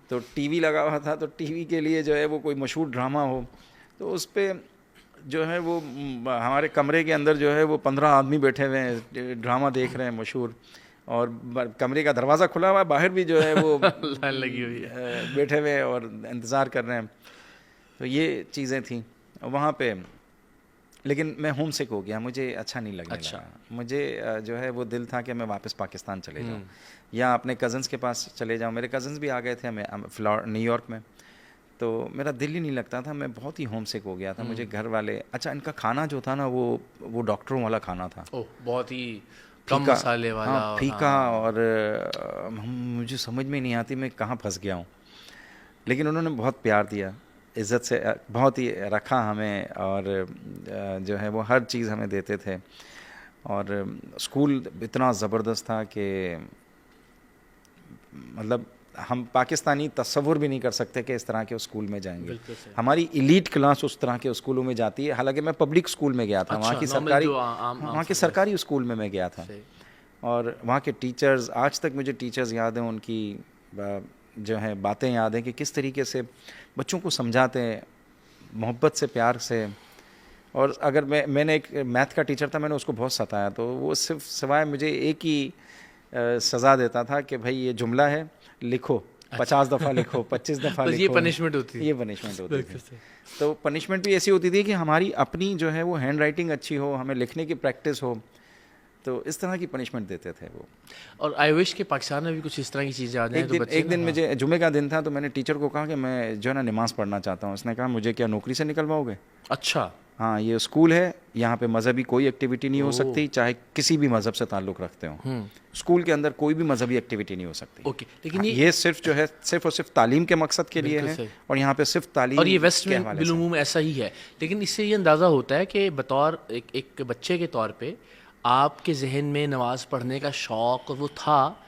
तो टीवी लगा हुआ था, तो टीवी के लिए जो है वो कोई मशहूर ड्रामा हो, तो उस पर जो है वो हमारे कमरे के अंदर जो है वो 15 आदमी बैठे हुए हैं, ड्रामा देख रहे हैं मशहूर, और कमरे का दरवाज़ा खुला हुआ है, बाहर भी जो है वो लाइन लगी हुई है। बैठे हुए और इंतज़ार कर रहे हैं। तो ये चीज़ें थी वहाँ पे, लेकिन मैं होम सिक हो गया, मुझे अच्छा नहीं लगने अच्छा। लगा, मुझे जो है वो दिल था कि मैं वापस पाकिस्तान चले जाऊँ, या अपने कज़न्स के पास चले जाऊँ। मेरे कज़न्स भी आ गए थे न्यूयॉर्क में, तो मेरा दिल ही नहीं लगता था, मैं बहुत ही होम सिक हो गया था। मुझे घर वाले, अच्छा इनका खाना जो था ना वो डॉक्टरों वाला खाना था, ओह, बहुत ही कम मसाले वाला। हाँ फीका, और मुझे समझ में नहीं आती मैं कहाँ फंस गया हूँ, लेकिन उन्होंने बहुत प्यार दिया, इज़्ज़त से बहुत ही रखा हमें, और जो है वो हर चीज़ हमें देते थे, और स्कूल इतना ज़बरदस्त था कि मतलब हम पाकिस्तानी तस्वुर भी नहीं कर सकते कि इस तरह के स्कूल में जाएंगे। हमारी इलीट क्लास उस तरह के स्कूलों में जाती है, हालांकि मैं पब्लिक स्कूल में गया था, वहाँ की सरकारी, वहाँ के सरकारी स्कूल में मैं गया था, और वहाँ के टीचर्स, आज तक मुझे टीचर्स याद हैं, उनकी जो है बातें याद हैं कि किस तरीके से बच्चों को समझाते हैं, मोहब्बत से, प्यार से। और अगर मैंने एक मैथ का टीचर था, मैंने उसको बहुत सताया, तो वो सिर्फ सिवाय मुझे एक ही सज़ा देता था कि भाई ये जुमला है, लिखो, 50 दफ़ा लिखो, 25 दफ़ा लिखो। ये पनिशमेंट होती थी। ये पनिशमेंट होती थी। तो पनिशमेंट भी ऐसी होती थी कि हमारी अपनी जो है वो हैंड राइटिंग अच्छी हो, हमें लिखने की प्रैक्टिस हो, तो इस तरह की पनिशमेंट देते थे वो। और आई विश के पाकिस्तान में भी कुछ इस तरह की चीज़ें आ जाएं। एक दिन मुझे जुमे का दिन था, तो मैंने टीचर को कहा कि मैं जो है ना नमाज़ पढ़ना चाहता हूँ। उसने कहा मुझे क्या नौकरी से निकलवाओगे? अच्छा। हाँ ये स्कूल है, यहाँ पे मज़हबी कोई एक्टिविटी नहीं हो सकती, चाहे किसी भी मज़हब से ताल्लुक़ रखते हो। स्कूल के अंदर कोई भी मज़हबी एक्टिविटी नहीं हो सकती। ओके, लेकिन हाँ, ये सिर्फ जो है सिर्फ और सिर्फ तालीम के मकसद के लिए है, और यहाँ पे सिर्फ तालीम और ये वेस्ट के में हवाले से। बिलुमूम ऐसा ही है। लेकिन इससे ये अंदाज़ा होता है कि बतौर एक बच्चे के तौर पे आपके जहन में नमाज़ पढ़ने का शौक़ वो था,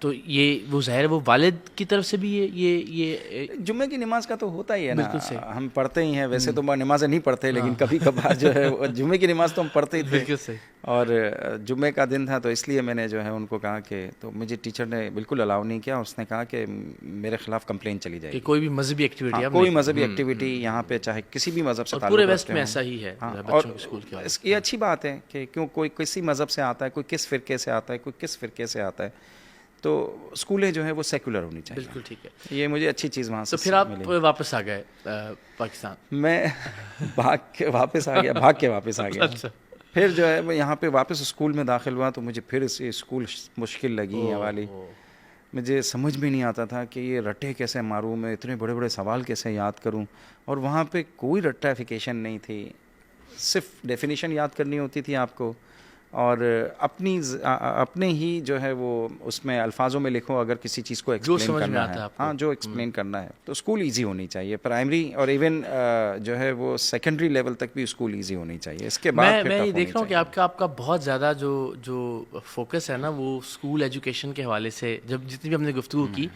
तो ये वो ज़ाहिर है वो वालिद की तरफ से भी ये जुम्मे की नमाज का तो होता ही है ना, बिल्कुल सही। हम पढ़ते ही हैं। वैसे तो नमाज़ें नहीं पढ़ते, लेकिन कभी कभार जो है वो जुम्मे की नमाज तो हम पढ़ते ही थे। बिल्कुल सही। और जुम्मे का दिन था, तो इसलिए मैंने जो है उनको कहा कि, तो मुझे टीचर ने बिल्कुल अलाउ नहीं किया। उसने कहा कि मेरे खिलाफ कंप्लेन चली कि जाएगी। कोई भी मजहबी एक्टिविटी हाँ, कोई मजहबी एक्टिविटी यहाँ पे चाहे किसी भी मज़हब से और ताल्लुक़ पूरे रखते वेस्ट में हों। ऐसा ही है हाँ, बच्चों के स्कूल के और ये अच्छी बात है कि क्यों कोई किसी मज़हब से आता है, कोई किस फ़िरके से आता है, कोई किस फ़िरके से आता है, तो स्कूलें जो है वो सेकुलर होनी चाहिए। बिल्कुल ठीक है। ये मुझे अच्छी चीज़ वहाँ से तो फिर आप मिली। वापस आ गए पाकिस्तान? मैं भाग के वापस आ गया। अच्छा। फिर जो है मैं यहाँ पे वापस स्कूल में दाखिल हुआ, तो मुझे फिर से स्कूल मुश्किल लगी ये वाली। मुझे समझ में नहीं आता था कि ये रट्टे कैसे मारूँ, मैं इतने बड़े बड़े सवाल कैसे याद करूँ। और वहाँ पे कोई रट्टाफिकेशन नहीं थी, सिर्फ डेफिनेशन याद करनी होती थी आपको, और अपने ही जो है वो उसमें अल्फाजों में लिखो अगर किसी चीज़ को एक्सप्लेन करना है। हाँ, जो एक्सप्लेन करना है, तो स्कूल इजी होनी चाहिए। प्राइमरी और इवन जो है वो सेकेंडरी लेवल तक भी स्कूल इजी होनी चाहिए। इसके बाद मैं ये देख रहा हूँ कि आपका बहुत ज़्यादा जो फोकस है ना वो स्कूल एजुकेशन के हवाले से, जब जितनी भी हमने गुफ्तगू की,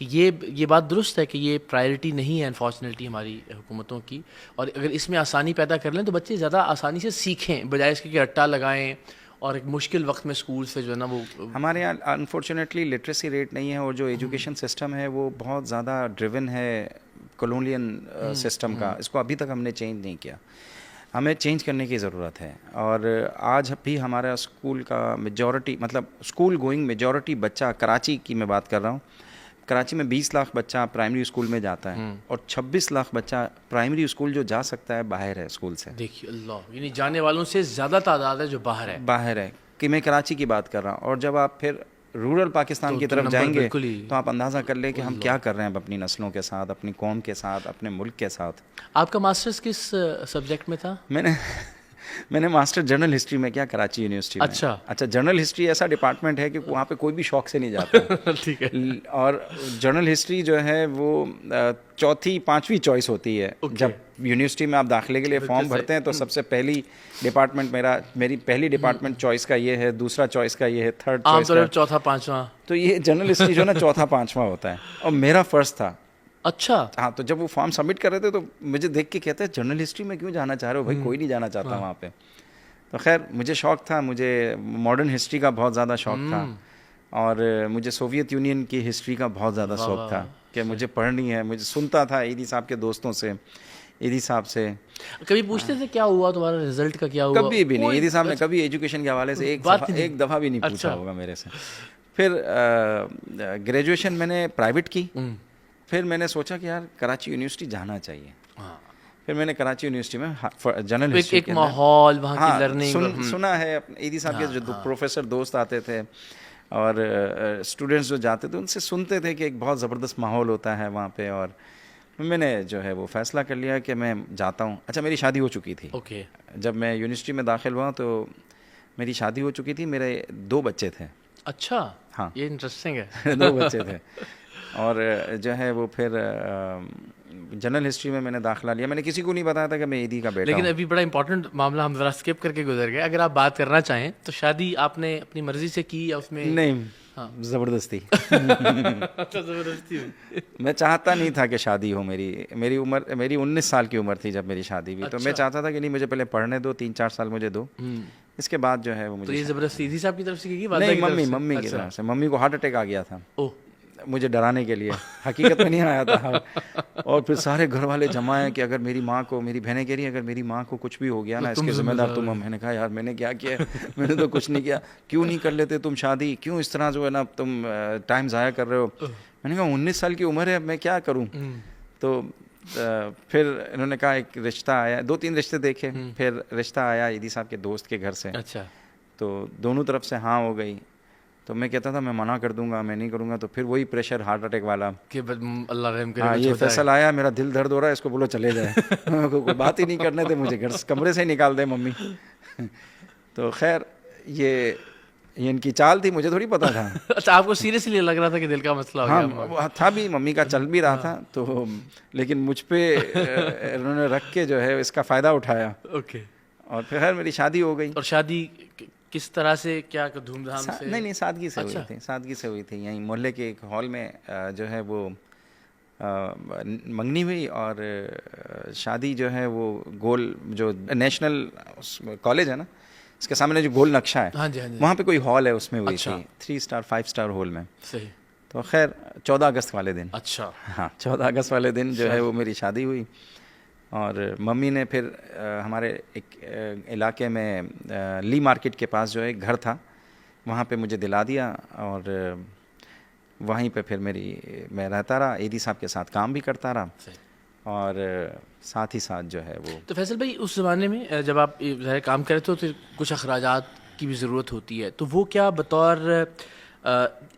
ये बात दुरुस्त है कि ये प्रायोरिटी नहीं है अनफॉर्चुनेटली हमारी हुकूमतों की। और अगर इसमें आसानी पैदा कर लें तो बच्चे ज़्यादा आसानी से सीखें, बजाय इसके कि रट्टा लगाएं और एक मुश्किल वक्त में स्कूल से जो है ना वो। हमारे यहाँ अनफॉर्चुनेटली लिटरेसी रेट नहीं है, और जो एजुकेशन सिस्टम है वो बहुत ज़्यादा ड्रिवन है कॉलोनियल सिस्टम का। इसको अभी तक हमने चेंज नहीं किया, हमें चेंज करने की ज़रूरत है। और आज भी हमारा स्कूल का मेजॉरिटी, मतलब स्कूल गोइंग मेजॉरिटी बच्चा, कराची की मैं बात कर रहा हूँ, कराची में 20 लाख बच्चा प्राइमरी स्कूल में जाता है, और 26 लाख बच्चा प्राइमरी स्कूल जो जा सकता है बाहर है स्कूल से। देखिए अल्लाह, यानी जाने वालों से ज़्यादा तादाद है जो बाहर है कि मैं कराची की बात कर रहा हूँ। और जब आप फिर रूरल पाकिस्तान की तरफ जाएंगे तो आप अंदाज़ा कर ले कि हम क्या कर रहे हैं अपनी नस्लों के साथ, अपनी कौम के साथ, अपने मुल्क के साथ। आपका मास्टर्स किस सब्जेक्ट में था? मैंने मास्टर जर्नल हिस्ट्री में किया कराची यूनिवर्सिटी में। अच्छा, जर्नल हिस्ट्री ऐसा डिपार्टमेंट है कि वहाँ पे कोई भी शौक से नहीं जाता। ठीक है। और जर्नल हिस्ट्री जो है वो चौथी पांचवी चॉइस होती है। जब यूनिवर्सिटी में आप दाखिले के लिए फॉर्म भरते हैं तो सबसे पहली डिपार्टमेंट मेरी पहली डिपार्टमेंट चॉइस का ये है, दूसरा चॉइस का ये है, थर्ड चॉइस का चौथा पांचवा। तो ये जर्नल हिस्ट्री जो है ना चौथा पांचवा होता है, और मेरा फर्स्ट था। अच्छा। हाँ, तो जब वो फॉर्म सबमिट कर रहे थे तो मुझे देख के कहते हैं जर्नल हिस्ट्री में क्यों जाना चाह रहे हो भाई, कोई नहीं जाना चाहता वहाँ पे। तो खैर मुझे शौक़ था, मुझे मॉडर्न हिस्ट्री का बहुत ज़्यादा शौक़ था, और मुझे सोवियत यूनियन की हिस्ट्री का बहुत ज़्यादा शौक़ था कि मुझे पढ़नी है। मुझे सुनता था ईदी साहब के दोस्तों से, ईदी साहब से कभी पूछते थे क्या हुआ तुम्हारा, रिजल्ट का क्या हुआ? कभी भी नहीं, ईदी साहब ने कभी एजुकेशन के हवाले से एक दफ़ा भी नहीं पूछा होगा मेरे से। फिर ग्रेजुएशन मैंने प्राइवेट की, फिर मैंने सोचा कि यार कराची यूनिवर्सिटी जाना चाहिए। फिर मैंने कराची यूनिवर्सिटी में जर्नल हिस्ट्री एक माहौल वहाँ की लर्निंग सुना है। ईदी साहब के जो प्रोफेसर दोस्त आते थे और स्टूडेंट्स जो जाते थे उनसे सुनते थे कि एक बहुत ज़बरदस्त माहौल होता है वहाँ पे, और मैंने जो है वो फ़ैसला कर लिया कि मैं जाता हूँ। अच्छा, मेरी शादी हो चुकी थी। जब मैं यूनिवर्सिटी में दाखिल हुआ तो मेरी शादी हो चुकी थी, मेरे 2 बच्चे थे। अच्छा, हाँ, ये इंटरेस्टिंग है। 2 बच्चे थे, और जो है वो फिर जनरल हिस्ट्री में मैंने दाखिला लिया। मैंने किसी को नहीं बताया था कि मैं ईदी का बेटा लेकिन अभी बड़ा इंपॉर्टेंट मामला हम ज़रा स्किप करके गुजर गए। अगर आप बात करना चाहें तो शादी आपने अपनी मर्जी से की या उसमें? नहीं, ज़बरदस्ती। ज़बरदस्ती मैं चाहता नहीं था कि शादी हो। मेरी उम्र 19 साल की उम्र थी जब मेरी शादी हुई। तो मैं चाहता था कि नहीं, मुझे पहले पढ़ने दो, 3-4 साल मुझे दो, इसके बाद जो है वो मुझे। तो ये ज़बरदस्ती ईदी साहब की तरफ से की? नहीं, मम्मी की तरफ से। मम्मी को हार्ट अटैक आ गया था मुझे डराने के लिए, हकीकत में नहीं आया था। और फिर सारे घर वाले जमा हैं कि अगर मेरी माँ को, मेरी बहनें कह रही हैं अगर मेरी माँ को कुछ भी हो गया ना इसके ज़िम्मेदार तुम हो। मैंने कहा यार मैंने क्या किया, मैंने तो कुछ नहीं किया। क्यों नहीं कर लेते तुम शादी, क्यों इस तरह जो है ना तुम टाइम ज़ाया कर रहे हो। मैंने कहा 19 साल की उम्र है, मैं क्या करूँ। तो फिर इन्होंने कहा एक रिश्ता आया, 2-3 रिश्ते देखे, फिर रिश्ता आया ईदी साहब के दोस्त के घर से। अच्छा। तो दोनों तरफ से हाँ हो गई। तो मैं कहता था मैं मना कर दूंगा, मैं नहीं करूंगा, तो फिर वही प्रेशर हार्ट अटैक वाला, कि अल्लाह रहम करे, हाँ बच्चा ये होता है। फैसल आया, मेरा दिल दर्द हो रहा है, इसको बोलो चले जाए। कोई बात ही नहीं करने थे मुझे, घर कमरे से ही निकाल दे मम्मी। तो खैर ये इनकी चाल थी, मुझे थोड़ी पता था। अच्छा, आपको सीरियसली लग रहा था कि दिल का मसला हो हाँ गया? वो था भी, मम्मी का चल भी रहा था, तो लेकिन मुझ पे इन्होंने रख के जो है इसका फ़ायदा उठाया, ओके। और फिर खैर मेरी शादी हो गई। और शादी किस तरह से, क्या धूमधाम से? नहीं नहीं, सादगी से अच्छा। हुई थी, सादगी से हुई थी, यहीं मोहल्ले के एक हॉल में जो है वो मंगनी हुई, और शादी जो है वो गोल, जो नेशनल कॉलेज है ना, इसके सामने जो गोल नक्शा है, हाँ जी, हाँ जी। वहाँ पे कोई हॉल है, उसमें हुई अच्छा। थी, 3 स्टार 5 स्टार हॉल में। सही। तो खैर 14 अगस्त वाले दिन, अच्छा। हाँ 14 अगस्त वाले दिन जो है वो मेरी शादी हुई, और मम्मी ने फिर हमारे एक इलाके में ली मार्केट के पास जो है एक घर था, वहाँ पे मुझे दिला दिया, और वहीं पे फिर मैं रहता रहा, ईदी साहब के साथ काम भी करता रहा, सही। और साथ ही साथ जो है वो तो फैसल भाई, उस ज़माने में जब आप ज़ाहिर काम कर रहे थे तो कुछ अखराजात की भी ज़रूरत होती है, तो वो क्या बतौर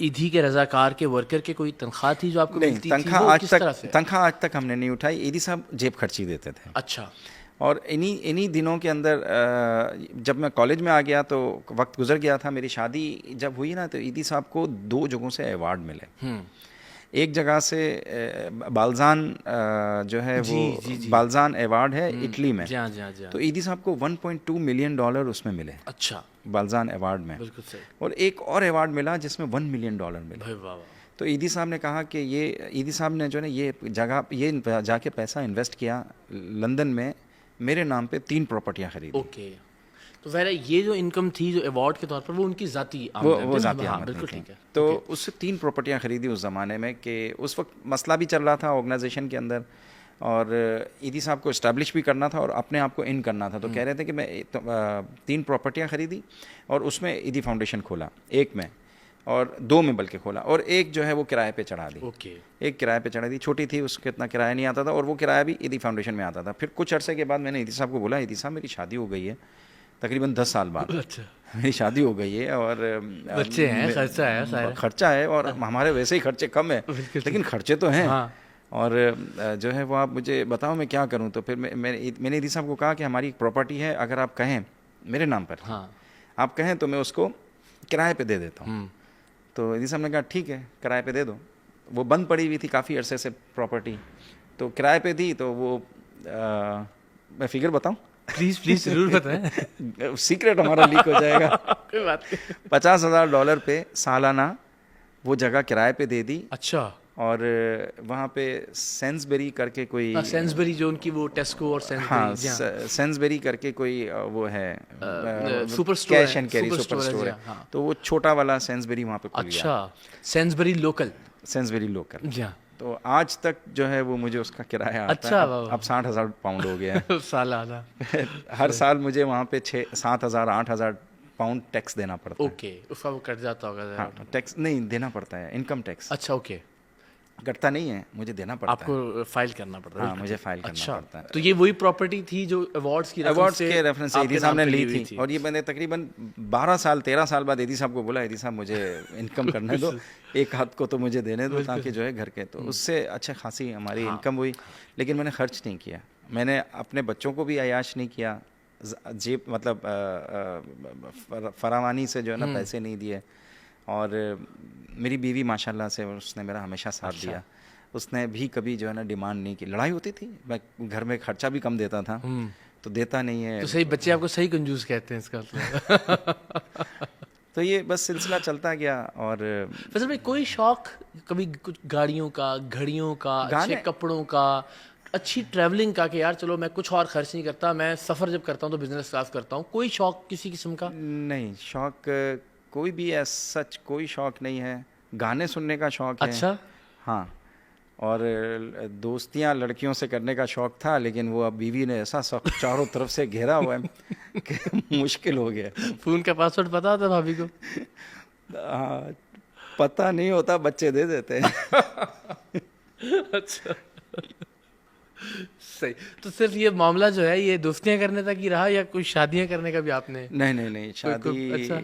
ईदी के रज़ाकार के वर्कर के कोई तनख्वाह थी जो आपको नहीं, मिलती थी? वो किस तरह से? तनख्वाह आज तक हमने नहीं उठाई, ईदी साहब जेब खर्ची देते थे। अच्छा। और इन्हीं दिनों के अंदर जब मैं कॉलेज में आ गया तो वक्त गुजर गया था, मेरी शादी जब हुई ना, तो ईदी साहब को 2 जगहों से अवार्ड मिले। एक जगह से बालजान जो है जी, वो जी, जी। बालजान अवार्ड है इटली में, जी हाँ, जी हाँ, जी हाँ। तो ईदी साहब को $1.2 मिलियन उसमें मिले, अच्छा। बालजान अवार्ड में। बिल्कुल सही। और एक और अवार्ड मिला जिसमें $1 मिलियन मिले। भाई वाह वाह। तो ईदी साहब ने कहा कि ईदी साहब ने जो है ये जाके पैसा इन्वेस्ट किया लंदन में, मेरे नाम पे 3 प्रॉपर्टियां खरीदी। ओके। तो ज़ाहिर है ये जो इनकम थी जो अवार्ड के तौर पर, वो उनकी ज़ाती वो आमदन थी। ज़ाती हाँ, आमदनी बिल्कुल थी। ठीक है। तो उससे 3 प्रॉपर्टियां खरीदी उस ज़माने में, कि उस वक्त मसला भी चल रहा था ऑर्गेनाइजेशन के अंदर, और ईदी साहब को इस्टेब्लिश भी करना था और अपने आप को इन करना था। तो कह रहे थे कि मैं 3 प्रॉपर्टियां खरीदी, और उसमें ईदी फाउंडेशन खोला, एक में, और 2 में बल्कि खोला, और एक जो है वो किराए पे चढ़ा दी। ओके। एक किराए पे चढ़ा दी, छोटी थी, उसके इतना किराया नहीं आता था, और वो किराया भी ईदी फाउंडेशन में आता था। फिर कुछ अरसे के बाद मैंने ईदी साहब को बोला, ईदी साहब मेरी शादी हो गई है, तकरीबन 10 साल बाद अच्छा। मेरी शादी हो गई है, और बच्चे हैं, खर्चा है सारा। खर्चा है, और हमारे वैसे ही खर्चे कम है, लेकिन खर्चे तो हैं। हाँ। और जो है वो आप मुझे बताओ मैं क्या करूं। तो फिर मैंने ईदी साहब को कहा कि हमारी एक प्रॉपर्टी है, अगर आप कहें मेरे नाम पर, हाँ। आप कहें तो मैं उसको किराए पे दे देता हूँ। तो ईदी साहब ने कहा ठीक है, किराए पे दे दो। वो बंद पड़ी हुई थी काफ़ी अरसे से प्रॉपर्टी, तो किराए पे दी। तो वो मैं फिगर बताऊं? प्लीज़ प्लीज़ ज़रूर बताएं। सीक्रेट हमारा लीक हो जाएगा। कोई बात नहीं। $50,000 पे सालाना वो जगह किराए पे दे दी। अच्छा। और वहाँ पे सेंसबेरी करके कोई, सेंसबरी जो उनकी वो टेस्को और हाँ सेंसबरी, सेंसबेरी करके कोई वो है सुपर स्टोर कैश है, and carry super super store है, स्टोर जी है। हाँ। तो वो छोटा वाला सेंसबेरी वहाँ पे खुल गया, अच्छा। Sainsbury local. Sainsbury local. जी हाँ। तो आज तक जो है वो मुझे उसका किराया आता अच्छा, है। वाह। अब 60,000 पाउंड हो गया है। सालाना। हर साल मुझे वहाँ पे 7,000 8,000 पाउंड टैक्स देना पड़ता है। ओके, उसका वो कट जाता होगा ज़रा। हाँ, टैक्स नहीं देना पड़ता है, इनकम टैक्स। अच्छा, ओके। कटता नहीं है, मुझे देना पड़ता है। आपको फाइल करना पड़ता है? हाँ, मुझे फाइल करना अच्छा। पड़ता है। तो ये वही प्रॉपर्टी थी जो अवार्ड्स के रेफरेंस से ईदी आपके साहब नाम ने पे ली हुई थी। और ये मैंने तकरीबन 13 साल बाद ईदी साहब को बोला, ईदी साहब मुझे इनकम करने दो, एक हाथ को तो मुझे देने दो, ताकि जो है घर के, तो उससे अच्छे खासी हमारी इनकम हुई। लेकिन मैंने खर्च नहीं किया, मैंने अपने बच्चों को भी अयाश नहीं किया, जेब मतलब फरावानी से जो है ना पैसे नहीं दिए। और मेरी बीवी माशाल्लाह से, उसने मेरा हमेशा साथ दिया, उसने भी कभी जो है ना डिमांड नहीं की। लड़ाई होती थी, मैं घर में खर्चा भी कम देता था, तो देता नहीं है। तो सही, बच्चे आपको सही कंजूस कहते हैं इसका मतलब। तो ये बस सिलसिला चलता गया। और वैसे भाई कोई शौक कभी कुछ गाड़ियों का, घड़ियों का, अच्छे कपड़ों का, अच्छी ट्रैवलिंग का, कि यार चलो मैं कुछ और खर्च नहीं करता, मैं सफ़र जब करता हूँ तो बिजनेस क्लास करता हूँ, कोई शौक किसी किस्म का? नहीं, शौक कोई भी सच कोई शौक नहीं है। गाने सुनने का शौक है। अच्छा। हाँ, और दोस्तियां लड़कियों से करने का शौक था, लेकिन वो अब बीवी ने ऐसा शौक चारों तरफ से घेरा हुआ है कि मुश्किल हो गया। फ़ोन का पासवर्ड पता होता भाभी को? हाँ, पता नहीं होता, बच्चे दे देते हैं। अच्छा। सही। तो सिर्फ ये मामला जो है ये दोस्तियां करने तक ही रहा, या कोई शादियां करने का भी आपने? नहीं, शादी अच्छा।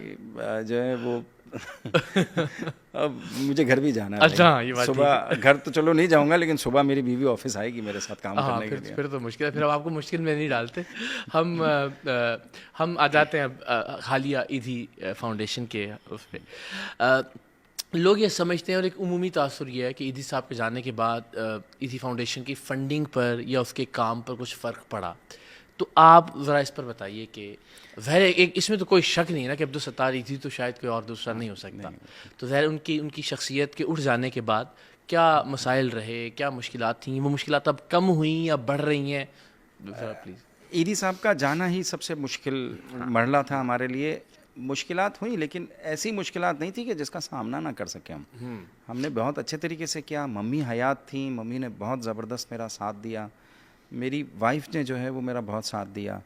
जो है वो अब मुझे घर भी जाना है अच्छा, भाई। ये बात सुबह घर तो चलो नहीं जाऊंगा, लेकिन सुबह मेरी बीवी ऑफिस आएगी मेरे साथ काम हाँ, करने के लिए। फिर तो मुश्किल है, फिर हम आपको मुश्किल में नहीं डालते। हम आ जाते हैं अब हालिया ईदी फाउंडेशन के उस पे। लोग ये समझते हैं और एक उमूमी तासुर ये है कि ईदी साहब के जाने के बाद ईदी फाउंडेशन की फंडिंग पर या उसके काम पर कुछ फ़र्क पड़ा। तो आप ज़रा इस पर बताइए कि ज़ाहिर है एक इसमें तो कोई शक नहीं है ना कि अब्दुल सत्तार ईदी तो शायद कोई और दूसरा नहीं हो सकता। तो ज़ाहिर उनकी उनकी शख्सियत के उठ जाने के बाद क्या मसाइल रहे, क्या मुश्किलात थीं, वो मुश्किलात अब कम हुई या बढ़ रही हैं? ज़रा प्लीज़। ईदी साहब का जाना ही सबसे मुश्किल मरला था हमारे लिए। मुश्किलात हुई, लेकिन ऐसी मुश्किलात नहीं थी कि जिसका सामना ना कर सके हम। हमने बहुत अच्छे तरीके से किया। मम्मी हयात थी, मम्मी ने बहुत ज़बरदस्त मेरा साथ दिया। मेरी वाइफ ने जो है वो मेरा बहुत साथ दिया।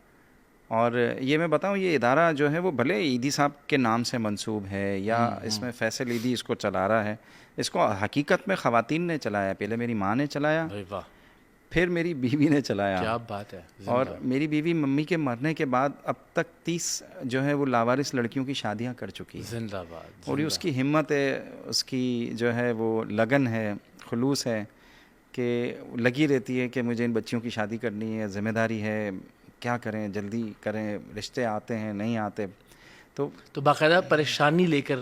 और ये मैं बताऊं, ये इदारा जो है वो भले ईदी साहब के नाम से मंसूब है या इसमें फैसल ईदी इसको चला रहा है, इसको हकीकत में ख़वातीन ने चलाया। पहले मेरी माँ ने चलाया, अरे वाह, फिर मेरी बीवी ने चलाया। क्या बात है। और मेरी बीवी मम्मी के मरने के बाद अब तक 30 जो है वो लावारिस लड़कियों की शादियां कर चुकी है। जिंदाबाद। और ये उसकी हिम्मत है, उसकी जो है वो लगन है, खुलूस है कि लगी रहती है कि मुझे इन बच्चियों की शादी करनी है, ज़िम्मेदारी है, क्या करें, जल्दी करें, रिश्ते आते हैं नहीं आते। तो बाकायदा परेशानी लेकर,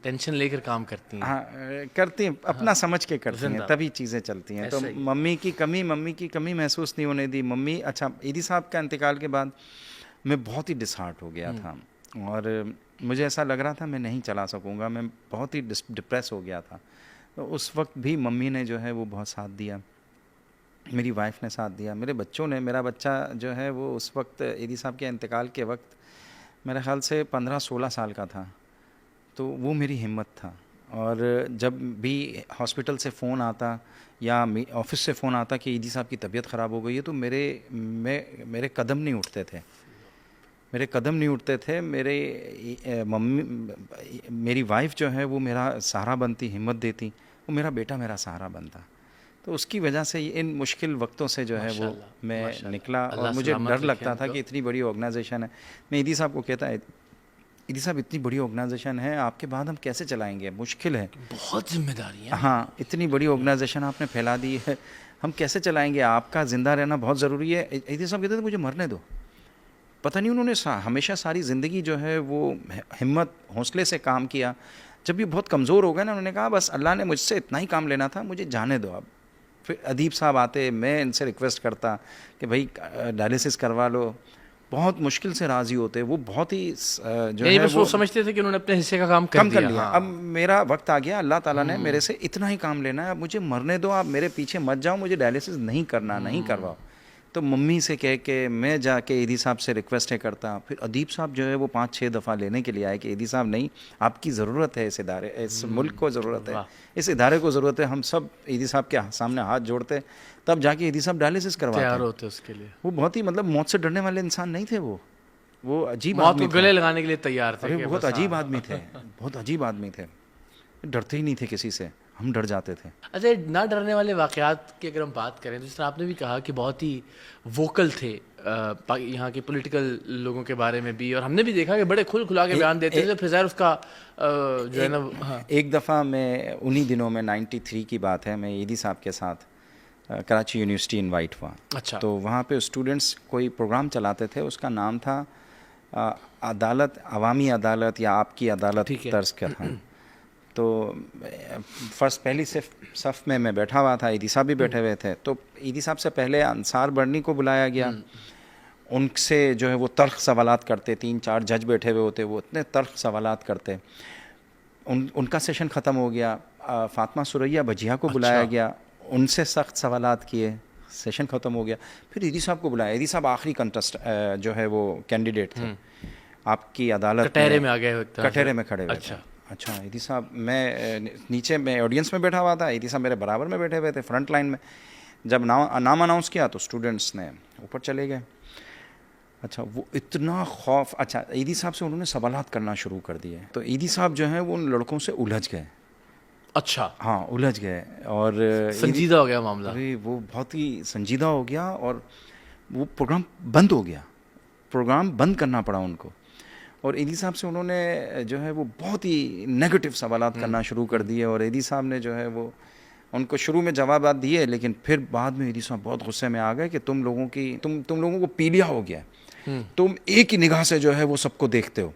टेंशन लेकर काम करती हैं। हाँ, करती हैं, अपना समझ के करती हैं, तभी चीज़ें चलती हैं। तो मम्मी की कमी महसूस नहीं होने दी। मम्मी, अच्छा, ईदी साहब का इंतकाल के बाद मैं बहुत ही डिसहार्ट हो गया था और मुझे ऐसा लग रहा था मैं नहीं चला सकूँगा, मैं बहुत ही डिप्रेस हो गया था। तो उस वक्त भी मम्मी ने जो है वो बहुत साथ दिया, मेरी वाइफ ने साथ दिया, मेरे बच्चों ने। मेरा बच्चा जो है वो उस वक्त ईदी साहब के इंतकाल के वक्त मेरे ख़्याल से 15-16 साल का था। तो वो मेरी हिम्मत था। और जब भी हॉस्पिटल से फ़ोन आता या ऑफिस से फ़ोन आता कि ईदी साहब की तबीयत ख़राब हो गई है, तो मेरे कदम नहीं उठते थे, मेरी वाइफ जो है वो मेरा सहारा बनती, हिम्मत देती, वो मेरा बेटा मेरा सहारा बनता। तो उसकी वजह से इन मुश्किल वक्तों से जो है वो मैं निकला। और मुझे डर लगता था कि इतनी बड़ी ऑर्गेनाइजेशन है। मैं ईदी साहब को कहता है, ईदी साहब इतनी बड़ी ऑर्गेनाइजेशन है, आपके बाद हम कैसे चलाएंगे, मुश्किल है, बहुत जिम्मेदारी है। हाँ, इतनी बड़ी ऑर्गेनाइजेशन आपने फैला दी है, हम कैसे चलाएंगे, आपका ज़िंदा रहना बहुत ज़रूरी है। ईदी साहब कहते थे मुझे मरने दो। पता नहीं उन्होंने हमेशा सारी ज़िंदगी जो है वो हिम्मत हौसले से काम किया। जब ये बहुत कमज़ोर हो गए ना, उन्होंने कहा बस अल्लाह ने मुझसे इतना ही काम लेना था, मुझे जाने दो अब। फिर अदीब साहब आते, मैं इनसे रिक्वेस्ट करता कि भाई डायलिसिस करवा लो, बहुत मुश्किल से राज़ी होते। वो बहुत ही जो है वो समझते थे कि उन्होंने अपने हिस्से का काम कर लिया। हाँ। अब मेरा वक्त आ गया, अल्लाह ताला ने मेरे से इतना ही काम लेना है, अब मुझे मरने दो, आप मेरे पीछे मत जाओ, मुझे डायलिसिस नहीं करना, नहीं करवाओ। तो मम्मी से कह के मैं जाके ईदी साहब से रिक्वेस्ट है करता। फिर अदीब साहब जो है वो 5-6 दफ़ा लेने के लिए आए कि ईदी साहब नहीं, आपकी ज़रूरत है, इस इदारे, इस मुल्क को ज़रूरत है, इस इदारे को ज़रूरत है। हम सब ईदी साहब के सामने हाथ जोड़ते, तब जाके ईदी साहब डायलिसिस करवाते होते उसके लिए। वो बहुत ही मतलब मौत से डरने वाले इंसान नहीं थे। वो अजीब मौत को गले लगाने के लिए तैयार थे। बहुत अजीब आदमी थे, बहुत अजीब आदमी थे, डरते ही नहीं थे किसी से, हम डर जाते थे। अच्छा, ना डरने वाले वाक़यात की अगर हम बात करें, तो जिस तरह आपने भी कहा कि बहुत ही वोकल थे यहाँ के पॉलिटिकल लोगों के बारे में भी, और हमने भी देखा कि बड़े खुला के बयान देते थे। फिर ज़ाहिर उसका जो है ना, एक दफ़ा मैं उन्हीं दिनों में 93 की बात है, मैं ईदी साहब के साथ कराची यूनिवर्सिटी इनवाइट हुआ। अच्छा। तो वहाँ पे स्टूडेंट्स कोई प्रोग्राम चलाते थे, उसका नाम था अदालत, अवामी अदालत या आपकी अदालत तर्ज का था। तो पहली सफ़ में मैं बैठा हुआ था, ईदी साहब भी बैठे हुए थे। तो ईदी साहब से पहले अंसार बर्नी को बुलाया गया, उनसे जो है वो तल्ख़ सवालात करते। 3-4 जज बैठे हुए होते, वो इतने तल्ख़ सवालात करते। उनका सेशन ख़त्म हो गया। फ़ातिमा सुरैया भजिया को बुलाया गया, उनसे सख्त सवालात किए, सेशन ख़त्म हो गया। फिर ईदी साहब को बुलाया। ईदी साहब आखिरी कंटेस्ट जो है वो कैंडिडेट थे आपकी अदालत, कटहरे में आ गए, कटहरे में खड़े हुए। अच्छा, ईदी साहब, मैं नीचे में ऑडियंस में बैठा हुआ था, ईदी साहब मेरे बराबर में बैठे हुए थे, फ्रंट लाइन में। जब नाम अनाउंस किया तो स्टूडेंट्स ने ऊपर चले गए। अच्छा, वो इतना खौफ, अच्छा, ईदी साहब से उन्होंने सवालात करना शुरू कर दिए। तो ईदी साहब जो है वो उन लड़कों से उलझ गए। अच्छा, हाँ, उलझ गए और संजीदा हो गया मामला। अरे वो बहुत ही संजीदा हो गया और वो प्रोग्राम बंद हो गया, प्रोग्राम बंद करना पड़ा उनको। और ईदी साहब से उन्होंने जो है वो बहुत ही नेगेटिव सवालात करना शुरू कर दिए, और ईदी साहब ने जो है वो उनको शुरू में जवाब दिए, लेकिन फिर बाद में ईदी साहब बहुत गुस्से में आ गए कि तुम लोगों को पीलिया हो गया है, तुम एक ही निगाह से जो है वो सबको देखते हो,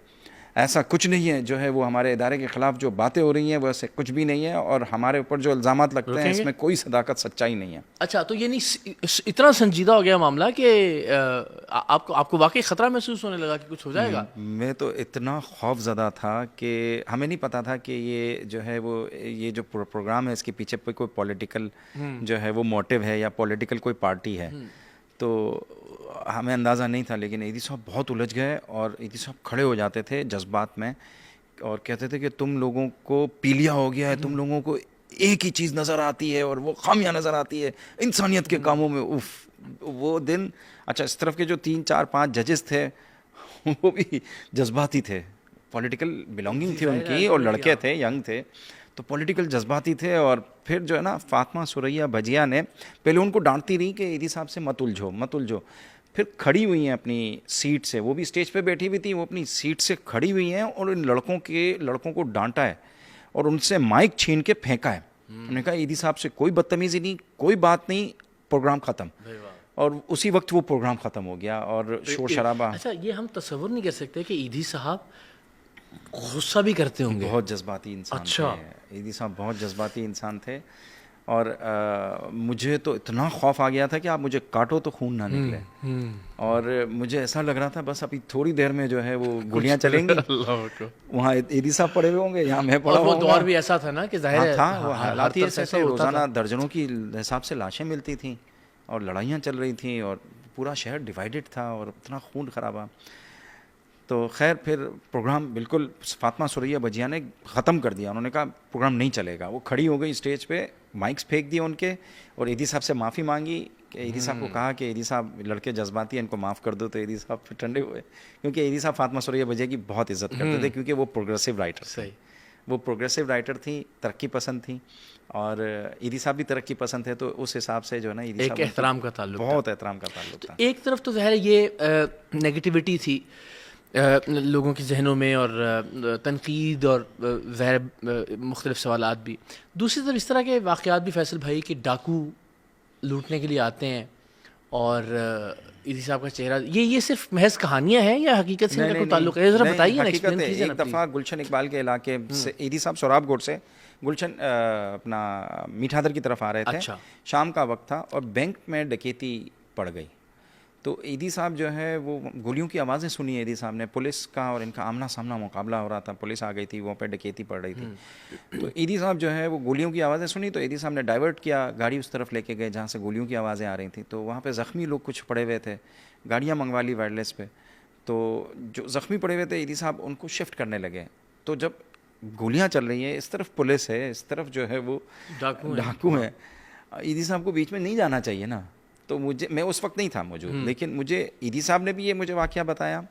ऐसा कुछ नहीं है, जो है वो हमारे इदारे के ख़िलाफ़ जो बातें हो रही हैं वो ऐसे कुछ भी नहीं है, और हमारे ऊपर जो इल्ज़ामात लगते हैं इसमें कोई सदाकत सच्चाई नहीं है। अच्छा, तो ये नहीं इतना संजीदा हो गया मामला कि आपको वाकई ख़तरा महसूस होने लगा कि कुछ हो जाएगा? मैं तो इतना खौफज़दा था कि हमें नहीं पता था कि ये जो है वो ये जो प्रोग्राम है इसके पीछे कोई पॉलिटिकल जो है वो मोटिव है या पॉलिटिकल कोई पार्टी है, तो हमें अंदाज़ा नहीं था। लेकिन ईदी साहब बहुत उलझ गए, और ईदी साहब खड़े हो जाते थे जज्बात में और कहते थे कि तुम लोगों को पीलिया हो गया है, तुम लोगों को एक ही चीज़ नज़र आती है और वो खामियां नज़र आती है इंसानियत के कामों में। उफ वो दिन। अच्छा, इस तरफ के जो 3 4 5 जजेस थे वो भी जज्बाती थे, पॉलिटिकल बिलोंगिंग थी उनकी, और लड़के थे, यंग थे, तो पॉलिटिकल जज्बाती थे। और फिर जो है ना फातिमा सुरैया भजिया ने पहले उनको डांटती रही कि ईदी साहब से मत उलझो, फिर खड़ी हुई हैं अपनी सीट से, वो भी स्टेज पे बैठी हुई थी, वो अपनी सीट से खड़ी हुई हैं और इन लड़कों को डांटा है और उनसे माइक छीन के फेंका है। उन्होंने कहा ईदी साहब से कोई बदतमीजी नहीं, कोई बात नहीं, प्रोग्राम ख़त्म। और उसी वक्त वो प्रोग्राम ख़त्म हो गया और शोर शराबा। अच्छा, ये हम तस्वुर नहीं कर सकते कि ईदी साहब गुस्सा भी करते होंगे। बहुत जज्बाती इंसान थे ईदी साहब, बहुत जज्बाती इंसान थे। और मुझे तो इतना खौफ आ गया था कि आप मुझे काटो तो खून ना निकले, और मुझे ऐसा लग रहा था बस अभी थोड़ी देर में जो है वो गोलियां चलेंगी, वहाँ ईदी साहब पड़े हुए होंगे, यहाँ मैं पड़ा हुआ। वो दौर भी ऐसा था ना कि जाहिर था, वो हालात ही ऐसे थे, रोज़ाना दर्जनों की हिसाब से लाशें मिलती थीं और लड़ाइयाँ चल रही थीं और पूरा शहर डिवाइडेड था और इतना खून खराबा। तो खैर फिर प्रोग्राम बिल्कुल फातिमा सुरैया भजिया ने ख़त्म कर दिया। उन्होंने कहा प्रोग्राम नहीं चलेगा। वो खड़ी हो गई स्टेज पे, माइक्स फेंक दिए उनके, और ईदी साहब से माफ़ी मांगी कि ईदी साहब को कहा कि ईदी साहब लड़के जज्बाती हैं, इनको माफ़ कर दो। तो ईदी साहब फिर ठंडे हुए, क्योंकि ईदी साहब फातिमा सुरैया भजिया की बहुत इज्जत करते थे, क्योंकि वो प्रोग्रेसिव राइटर थे। वो प्रोग्रेसिव राइटर थी, तरक्की पसंद थी, और ईदी साहब भी तरक्की पसंद थे, तो उस हिसाब से जो है ना ईदी साहब एक एहतराम का ताल्लुक, बहुत एहतराम का ताल्लुक था। एक तरफ तो ज़ाहिर ये नेगेटिविटी थी लोगों के जहनों में और तनकीद और ज़ाहिर मुख्तलिफ सवालात भी। दूसरी तरफ इस तरह के वाक़यात भी फैसल भाई कि डाकू लूटने के लिए आते हैं और ईदी साहब का चेहरा, ये सिर्फ महज कहानियाँ हैं या हकीकत से इनका कोई ताल्लुक है? ज़रा बताइए ना, एक्सप्लेन कीजिए ना। एक दफ़ा गुलशन इकबाल के इलाके से ईदी साहब सोराबगोट से गुलशन अपना मीठादर की तरफ आ रहे थे। अच्छा। शाम का वक्त था और बैंक में डकैती पड़ गई। तो ईदी साहब जो है वो गोलियों की आवाज़ें सुनी ईदी साहब ने, पुलिस का और इनका आमना सामना मुकाबला हो रहा था, पुलिस आ गई थी, वहाँ पे डकैती पड़ रही थी। तो ईदी साहब जो है वो गोलियों की आवाज़ें सुनी, तो ईदी साहब ने डाइवर्ट किया, गाड़ी उस तरफ लेके गए जहाँ से गोलियों की आवाज़ें आ रही थी। तो वहाँ पे ज़ख्मी लोग कुछ पड़े हुए थे, गाड़ियाँ मंगवा ली वायरलेस पे। तो जो ज़ख्मी पड़े हुए थे ईदी साहब उनको शिफ्ट करने लगे। तो जब गोलियाँ चल रही हैं, इस तरफ पुलिस है, इस तरफ जो है वो डाकू है, ईदी साहब को बीच में नहीं जाना चाहिए ना। तो मैं उस वक्त नहीं था मौजूद, लेकिन मुझे ईदी साहब ने भी ये मुझे वाक़या बताया,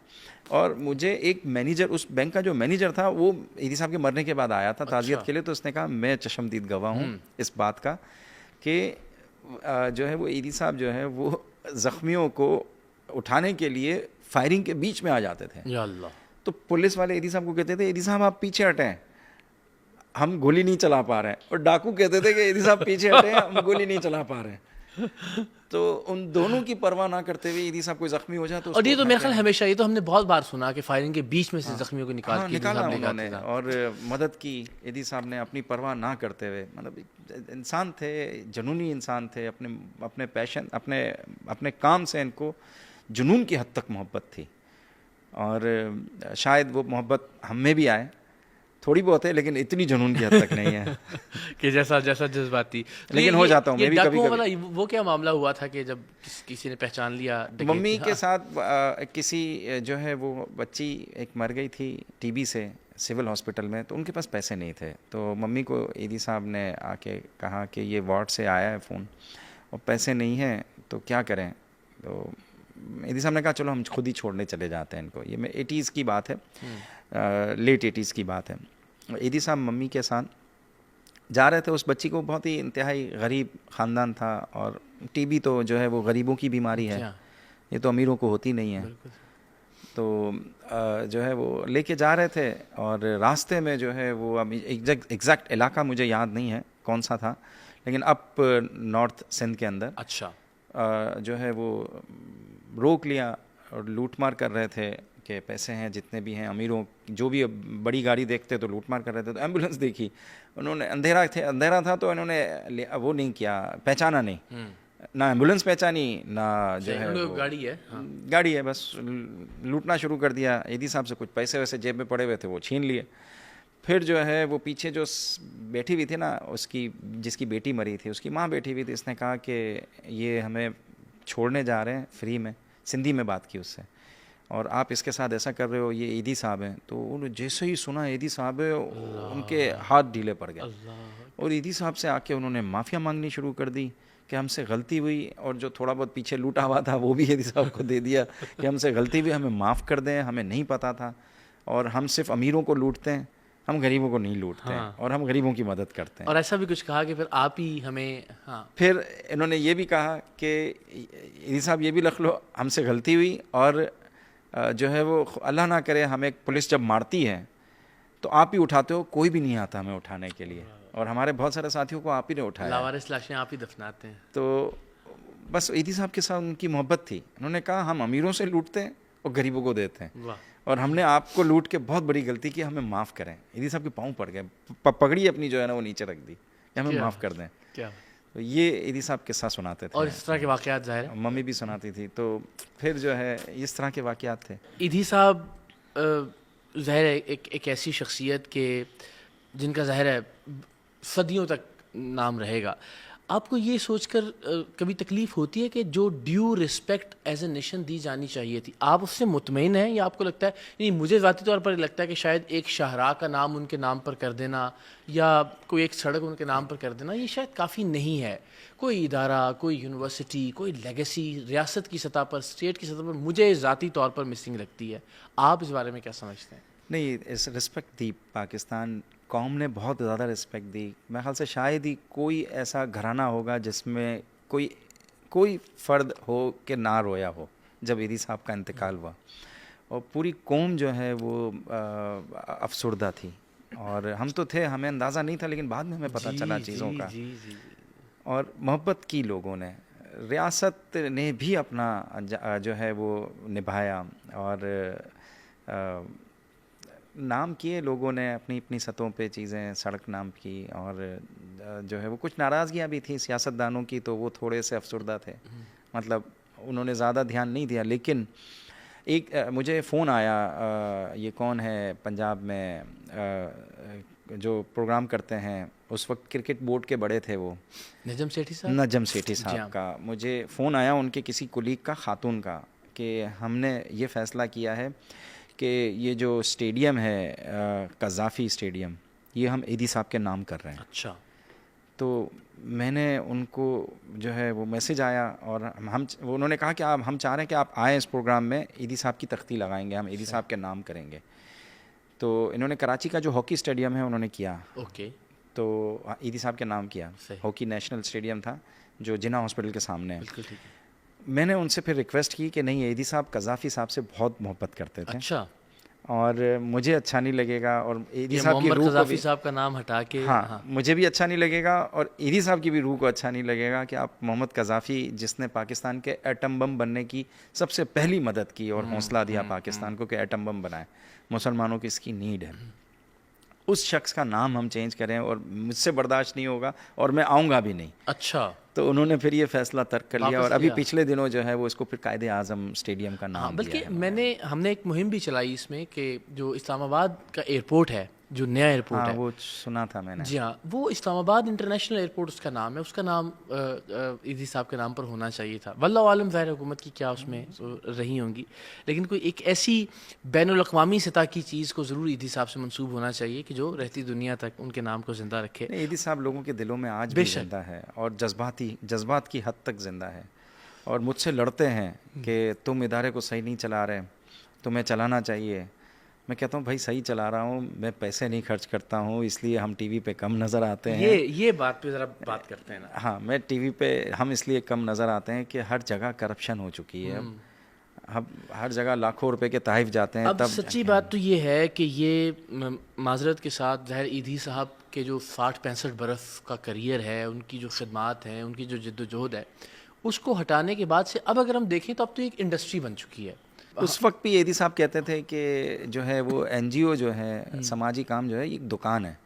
और मुझे एक मैनेजर, उस बैंक का जो मैनेजर था वो ईदी साहब के मरने के बाद आया था ताज़ियत के लिए। तो उसने कहा मैं चशमदीद गवाह हूँ इस बात का कि जो है वो ईदी साहब जो है वो ज़ख्मियों को उठाने के लिए फायरिंग के बीच में आ जाते थे। या अल्लाह। तो पुलिस वाले ईदी साहब को कहते थे ईदी साहब आप पीछे हटें, हम गोली नहीं चला पा रहे हैं, और डाकू कहते थे कि ईदी साहब पीछे हटें, हम गोली नहीं चला पा रहे हैं। तो उन दोनों की परवाह ना करते हुए ईदी साहब कोई ज़ख्मी हो जाए तो, और ये तो मेरे ख्याल हमेशा, ये तो हमने बहुत बार सुना कि फायरिंग के बीच में से ज़ख्मियों को निकाला उन्होंने और मदद की ईदी साहब ने अपनी परवाह ना करते हुए। मतलब इंसान थे, जुनूनी इंसान थे, अपने पैशन, अपने काम से इनको जुनून की हद तक मोहब्बत थी, और शायद वो मोहब्बत हम में भी आए, थोड़ी बहुत है, लेकिन इतनी जुनून की हद तक नहीं है कि जैसा जज्बाती। लेकिन हो जाता हूँ मैं भी कभी-कभी। वो क्या मामला हुआ था कि जब किसी ने पहचान लिया? मम्मी के साथ किसी जो है वो बच्ची एक मर गई थी टीबी से सिविल हॉस्पिटल में, तो उनके पास पैसे नहीं थे। तो मम्मी को ईदी साहब ने आके कहा कि ये वार्ड से आया है फ़ोन और पैसे नहीं हैं, तो क्या करें? तो ईदी साहब ने कहा चलो हम खुद ही छोड़ने चले जाते हैं इनको। ये मैं 80s की बात है, लेट 80s की बात है। ईदी साहब मम्मी के साथ जा रहे थे। उस बच्ची को बहुत ही इंतहाई गरीब ख़ानदान था, और टीबी तो जो है वो गरीबों की बीमारी है, ये तो अमीरों को होती नहीं है। तो जो है वो लेके जा रहे थे और रास्ते में जो है वो अभी एग्जैक्ट इलाका मुझे याद नहीं है कौन सा था, लेकिन अप नॉर्थ सिंध के अंदर अच्छा। जो है वो रोक लिया और लूटमार कर रहे थे कि पैसे हैं जितने भी हैं अमीरों, जो भी बड़ी गाड़ी देखते तो लूटमार कर रहे थे। तो एम्बुलेंस देखी उन्होंने, अंधेरा था तो इन्होंने वो नहीं किया, पहचाना नहीं, ना एम्बुलेंस पहचानी ना जो है वो गाड़ी है। हाँ। गाड़ी है, बस लूटना शुरू कर दिया। ईदी साहब से कुछ पैसे वैसे जेब में पड़े हुए थे वो छीन लिए। फिर जो है वो पीछे जो बैठी हुई थी ना, उसकी जिसकी बेटी मरी थी उसकी माँ बैठी हुई थी, इसने कहा कि ये हमें छोड़ने जा रहे हैं फ्री में, सिंधी में बात की उससे, और आप इसके साथ ऐसा कर रहे हो, ये ईदी साहब हैं। तो उन्होंने जैसे ही सुना ईदी साहब है, उनके हाथ ढीले पड़ गए और ईदी साहब से आके उन्होंने माफ़िया मांगनी शुरू कर दी कि हमसे गलती हुई, और जो थोड़ा बहुत पीछे लूटा हुआ था वो भी ईदी साहब को दे दिया कि हमसे गलती हुई, हमें माफ़ कर दें, हमें नहीं पता था, और हम सिर्फ अमीरों को लूटते हैं, हम गरीबों को नहीं लूटते हैं, और हम गरीबों की मदद करते हैं। और ऐसा भी कुछ कहा कि फिर आप ही हमें। हाँ। फिर इन्होंने ये भी कहा कि ईदी साहब ये भी लिख लो, हमसे गलती हुई, और जो है वो अल्लाह ना करे हमें पुलिस जब मारती है तो आप ही उठाते हो, कोई भी नहीं आता हमें उठाने के लिए, और हमारे बहुत सारे साथियों को आप ही ने उठाया। लावारिस लाशें आप ही दफनाते हैं। तो बस ईदी साहब के साथ उनकी मोहब्बत थी। उन्होंने कहा हम अमीरों से लूटते हैं और गरीबों को देते हैं, वाह। और हमने आपको लूट के बहुत बड़ी गलती की, हमें माफ़ करें। ईदी साहब के पाँव पड़ गए, पगड़ी अपनी जो है ना वो नीचे रख दी कि हमें माफ़ कर दें। क्या तो ये ईदी साहब किस्सा सुनाते थे, और इस तरह के वाक़यात ज़ाहिर है मम्मी भी सुनाती थी। तो फिर जो है इस तरह के वाक़यात थे। ईदी साहब ज़ाहिर है एक ऐसी शख्सियत के जिनका ज़ाहिर है सदियों तक नाम रहेगा। आपको ये सोचकर कभी तकलीफ़ होती है कि जो due respect as a nation दी जानी चाहिए थी, आप उससे मुतमईन हैं, या आपको लगता है नहीं, मुझे ज़ाती तौर पर लगता है कि शायद एक शाहरा का नाम उनके नाम पर कर देना या कोई एक सड़क उनके नाम पर कर देना ये शायद काफ़ी नहीं है। कोई इदारा, कोई यूनिवर्सिटी, कोई लेगेसी रियासत की सतह पर, स्टेट की सतह पर मुझे ज़ाती तौर पर मिसिंग लगती है। आप इस बारे में क्या समझते हैं? नहीं, इस रिस्पेक्ट दी, पाकिस्तान कौम ने बहुत ज़्यादा रिस्पेक्ट दी। मेरे ख्याल से शायद ही कोई ऐसा घराना होगा जिसमें कोई फ़र्द हो कि ना रोया हो जब ईदी साहब का इंतकाल हुआ, और पूरी कौम जो है वो अफसुर्दा थी। और हम तो थे, हमें अंदाज़ा नहीं था, लेकिन बाद में हमें पता चला चीज़ों का। और मोहब्बत की लोगों ने, रियासत ने भी अपना जो है वो निभाया, और नाम किए लोगों ने अपनी अपनी सतहों पे चीज़ें, सड़क नाम की, और जो है वो कुछ नाराज़गियाँ भी थी सियासतदानों की, तो वो थोड़े से अफसुर्दा थे, मतलब उन्होंने ज़्यादा ध्यान नहीं दिया। लेकिन एक मुझे फ़ोन आया, ये कौन है पंजाब में जो प्रोग्राम करते हैं, उस वक्त क्रिकेट बोर्ड के बड़े थे वो, नजम सेठी साहब का, मुझे फ़ोन आया उनके किसी कुलीग का, ख़ातून का, कि हमने ये फ़ैसला किया है कि ये जो स्टेडियम है कज़ाफ़ी स्टेडियम, ये हम ईदी साहब के नाम कर रहे हैं। अच्छा। तो मैंने उनको जो है वो मैसेज आया, और वो उन्होंने कहा कि हम चाह रहे हैं कि आप आएँ इस प्रोग्राम में, ईदी साहब की तख्ती लगाएंगे, हम ईदी साहब के नाम करेंगे। तो इन्होंने कराची का जो हॉकी स्टेडियम है उन्होंने किया, ओके, तो ईदी साहब के नाम किया। हॉकी नेशनल स्टेडियम था जो जिन्ना हॉस्पिटल के सामने है। बिल्कुल ठीक है। मैंने उनसे फिर रिक्वेस्ट की कि नहीं, ईदी साहब कज़ाफ़ी साहब से बहुत मोहब्बत करते थे। अच्छा। और मुझे अच्छा नहीं लगेगा, और ईदी साहब की रूह को भी, साहब का नाम हटा के, हाँ, मुझे भी अच्छा नहीं लगेगा, और ईदी साहब की भी रूह को अच्छा नहीं लगेगा कि आप मोहम्मद कज़ाफ़ी, जिसने पाकिस्तान के एटम बम बनने की सबसे पहली मदद की और हौसला दिया पाकिस्तान को कि एटम बम बनाए, मुसलमानों की इसकी नीड है, उस शख्स का नाम हम चेंज करें, और मुझसे बर्दाश्त नहीं होगा, और मैं आऊँगा भी नहीं। अच्छा। तो उन्होंने फिर ये फैसला तर्क कर लिया, और अभी पिछले दिनों जो है वो इसको फिर कायदे आज़म स्टेडियम का नाम दिया है। बल्कि हमने एक मुहिम भी चलाई इसमें कि जो इस्लामाबाद का एयरपोर्ट है, जो नया एयरपोर्ट है, वो सुना था मैंने। जी हाँ, वो इस्लामाबाद इंटरनेशनल एयरपोर्ट उसका नाम है, उसका नाम ईदी साहब के नाम पर होना चाहिए था। वल्लाहु आलम ज़ाहिर हुकूमत की क्या उसमें रही होंगी, लेकिन कोई एक ऐसी बैनुल अक़वामी सतह की चीज़ को ज़रूर ईदी साहब से मंसूब होना चाहिए कि जो रहती दुनिया तक उनके नाम को ज़िंदा रखे। ईदी साहब लोगों के दिलों में आज भी ज़िंदा है, और जज्बात की हद तक ज़िंदा है, और मुझसे लड़ते हैं कि तुम इदारे को सही नहीं चला रहे, तुम्हें चलाना चाहिए। मैं कहता हूँ भाई सही चला रहा हूँ, मैं पैसे नहीं खर्च करता हूँ, इसलिए हम टीवी पे कम नज़र आते हैं। ये बात पे ज़रा बात करते हैं ना। हाँ, मैं टीवी पे हम इसलिए कम नज़र आते हैं कि हर जगह करप्शन हो चुकी है। हम हर जगह लाखों रुपए के तहफ़ जाते हैं। अब तब सच्ची बात तो ये है कि ये माजरत के साथ ज़ाहिर ईदी साहब के जो 60-65 बरस का करियर है, उनकी जो खिदमात हैं, उनकी जो जद्दोजहद है, उसको हटाने के बाद से अब अगर हम देखें तो अब तो एक इंडस्ट्री बन चुकी है। उस वक्त भी ईदी साहब कहते थे कि जो है वो NGO जो है समाजी काम जो है ये एक दुकान है,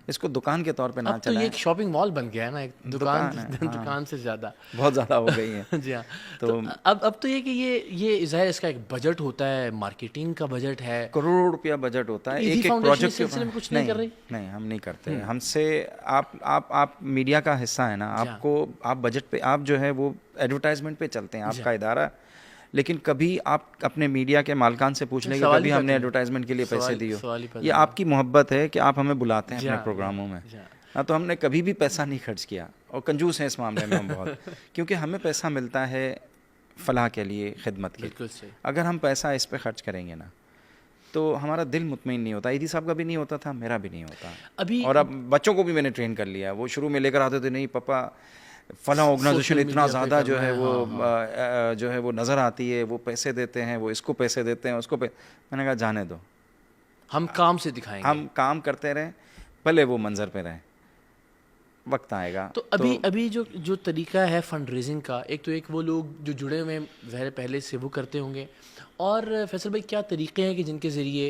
इसको दुकान के तौर पे ना अब तो ये चलाएं। एक शॉपिंग मॉल बन गया है ना, एक दुकान दुकान है, दुकान से ज़्यादा। बहुत ज़्यादा हो गई है। जी हाँ। तो तो अब तो ये कि ये ज़ाहिर इसका एक बजट होता है, मार्केटिंग का बजट है। करोड़ रुपया बजट होता है ईदी एक एक फाउंडेशन प्रोजेक्ट इस सिलसिले में कुछ नहीं कर रही? नहीं, हम नहीं करते। हमसे आप मीडिया का हिस्सा है ना, जी हाँ। आपको आप बजट पे आप जो है वो एडवर्टाइजमेंट पे चलते हैं, आपका इदारा। लेकिन कभी आप अपने मीडिया के मालकान से पूछ लें कि सवाल कभी ही हमने पैदा एडवर्टाइजमेंट के लिए पैसे सवाल- दिए सवाल ही हो। पैदा ये आपकी मोहब्बत है कि आप हमें बुलाते हैं जी अपने हाँ, प्रोग्रामों में। जी हाँ। हाँ, तो हमने कभी भी पैसा नहीं खर्च किया और कंजूस हैं इस मामले में हम बहुत, क्योंकि हमें पैसा मिलता है फलाह के लिए, खिदमत के लिए। बिल्कुल सही। अगर हम पैसा इस पे खर्च करेंगे ना तो हमारा दिल मुतमईन नहीं होता। ईदी साहब का भी नहीं होता था, मेरा भी नहीं होता। अभी और अब बच्चों को भी मैंने ट्रेन कर लिया है। वो शुरू में लेकर आते थे, नहीं पापा फला ऑर्गेनाइजेशन सोशल इतना मीडिया पे ज़्यादा जो करना है है, वो जो है वो नज़र आती है, वो पैसे देते हैं, वो इसको पैसे देते हैं, उसको मैंने कहा जाने दो, हम काम से दिखाएंगे। हम काम करते रहें, भले वो मंजर पे रहें, वक्त आएगा। तो अभी जो तरीका है फंड रेजिंग का, एक तो एक वो लोग जो जुड़े हुए हैं ज़ाहिर पहले से वो करते होंगे, और फैसल भाई क्या तरीके हैं कि जिनके ज़रिए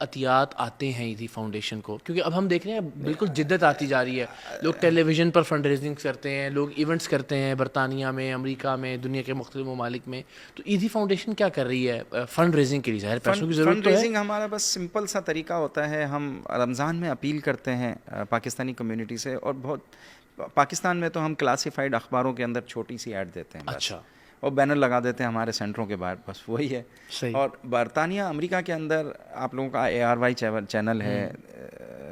अतियात आते हैं ईदी फाउंडेशन को? क्योंकि अब हम देख रहे हैं बिल्कुल जिद्दत आती जा रही है। लोग टेलीविज़न पर फंड रेजिंग करते हैं, लोग इवेंट्स करते हैं बरतानिया में, अमेरिका में, दुनिया के मुख्तलिफ ममालिक में। तो ईदी फाउंडेशन क्या कर रही है फंड रेजिंग के लिए? ज़ाहिर पैसों की ज़रूरत फंड तो है। रेजिंग हमारा बस सिंपल सा तरीका होता है। हम रमज़ान में अपील करते हैं पाकिस्तानी कम्युनिटी से, और बहुत पाकिस्तान में तो हम क्लासिफाइड अखबारों के अंदर छोटी सी ऐड देते हैं बस। अच्छा। और बैनर लगा देते हैं हमारे सेंटरों के बाहर, बस वही है। सही। और बरतानिया अमेरिका के अंदर आप लोगों का ARY चैनल है,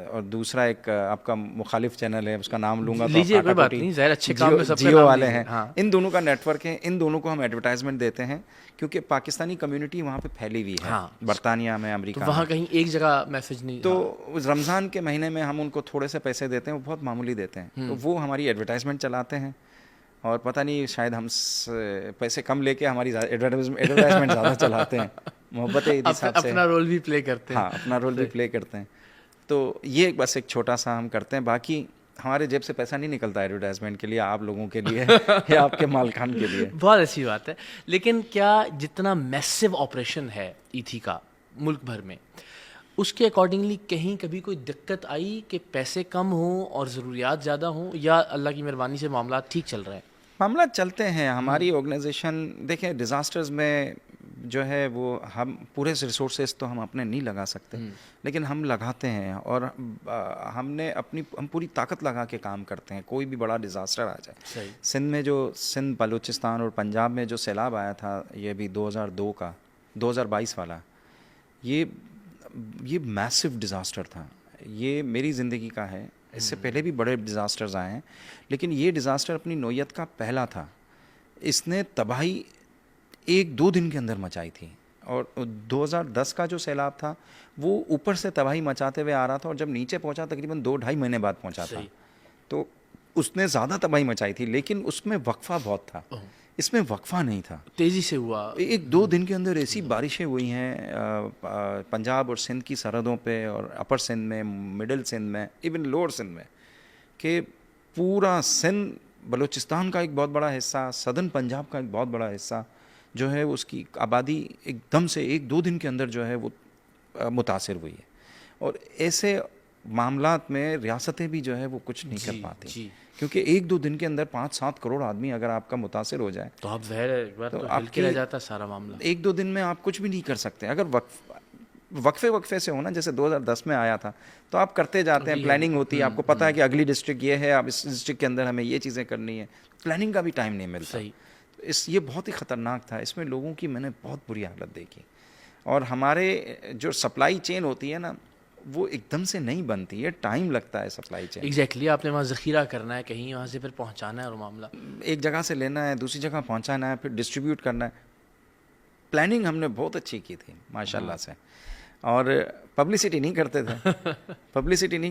और दूसरा एक आपका मुखालिफ चैनल है, उसका नाम लूंगा तो लीजिए, कोई बात नहीं, ज़ाहिर अच्छे काम में सबका नाम वाले लीजिए। हैं। हाँ। इन दोनों का नेटवर्क है, इन दोनों को हम एडवर्टाइजमेंट देते हैं, क्योंकि पाकिस्तानी कम्युनिटी वहाँ पे फैली हुई है। हाँ। बरतानिया में, तो अमेरिका वहाँ में। कहीं एक जगह मैसेज नहीं। तो उस रमज़ान के महीने में हम उनको थोड़े से पैसे देते हैं, वो बहुत मामूली देते हैं, तो वो हमारी एडवर्टाइजमेंट चलाते हैं। और पता नहीं शायद हम पैसे कम लेके हमारी एडवर्टाइजमेंट ज़्यादा चलाते हैं। मोहब्बत है ईदी साहब से। अपना रोल भी प्ले करते हैं। हाँ, अपना रोल भी प्ले करते हैं। तो ये बस एक छोटा सा हम करते हैं, बाकी हमारे जेब से पैसा नहीं निकलता एडवर्टाइजमेंट के लिए, आप लोगों के लिए या आपके मालकान के लिए। बहुत अच्छी बात है। लेकिन क्या जितना मैसिव ऑपरेशन है ईथी का मुल्क भर में, उसके अकॉर्डिंगली कहीं कभी कोई दिक्कत आई कि पैसे कम हों और ज़रूरियात ज़्यादा हों, या अल्लाह की मेहरबानी से मामला ठीक चल रहा है? मामला चलते हैं। हमारी ऑर्गेनाइजेशन देखें, डिज़ास्टर्स में जो है वो हम पूरे रिसोर्सेज तो हम अपने नहीं लगा सकते, लेकिन हम लगाते हैं, और हम पूरी ताकत लगा के काम करते हैं। कोई भी बड़ा डिज़ास्टर आ जाए, सही। सिंध बलूचिस्तान और पंजाब में जो सैलाब आया था, ये भी 2002 का 2022 वाला, ये मैसिव डिज़ास्टर था। ये मेरी ज़िंदगी का है, इससे पहले भी बड़े डिज़ास्टर्स आए हैं, लेकिन ये डिज़ास्टर अपनी नौयत का पहला था। इसने तबाही 1-2 दिन के अंदर मचाई थी। और 2010 का जो सैलाब था वो ऊपर से तबाही मचाते हुए आ रहा था, और जब नीचे पहुंचा तकरीबन 2-2.5 महीने बाद पहुंचा था, तो उसने ज़्यादा तबाही मचाई थी, लेकिन उसमें वक्फा बहुत था, इसमें वक्फा नहीं था। तेज़ी से हुआ। 1-2 दिन के अंदर ऐसी बारिशें हुई हैं पंजाब और सिंध की सरहदों पे, और अपर सिंध में, मिडिल सिंध में, इवन लोअर सिंध में, कि पूरा सिंध, बलूचिस्तान का एक बहुत बड़ा हिस्सा, सदर्न पंजाब का एक बहुत बड़ा हिस्सा जो है, उसकी आबादी एकदम से 1-2 दिन के अंदर जो है वो मुतासिर हुई है। और ऐसे मामलात में रियासतें भी जो है वो कुछ नहीं कर पाती, क्योंकि 1-2 दिन के अंदर 5-7 करोड़ आदमी अगर आपका मुतासिर हो जाए, तो आप ज़ाहिर है एक बार तो हिल के रह जाता सारा मामला। 1-2 दिन में आप कुछ भी नहीं कर सकते। अगर वक्फे से हो ना, जैसे 2010 में आया था, तो आप करते जाते हैं, प्लानिंग होती है, आपको पता है कि अगली डिस्ट्रिक्ट ये है, अब इस डिस्ट्रिक्ट के अंदर हमें ये चीज़ें करनी है, प्लानिंग का भी टाइम नहीं मिलता। सही। ये बहुत ही ख़तरनाक था। इसमें लोगों की मैंने बहुत बुरी हालत देखी, और हमारे जो सप्लाई चेन होती है ना, वो एकदम से नहीं बनती है, टाइम लगता है सप्लाई चेन। एग्जैक्टली, आपने वहाँ ज़ख़ीरा करना है, कहीं वहाँ से फिर पहुँचाना है, और मामला एक जगह से लेना है, दूसरी जगह पहुँचाना है, फिर डिस्ट्रीब्यूट करना है। प्लानिंग हमने बहुत अच्छी की थी माशाल्लाह से, और पब्लिसिटी नहीं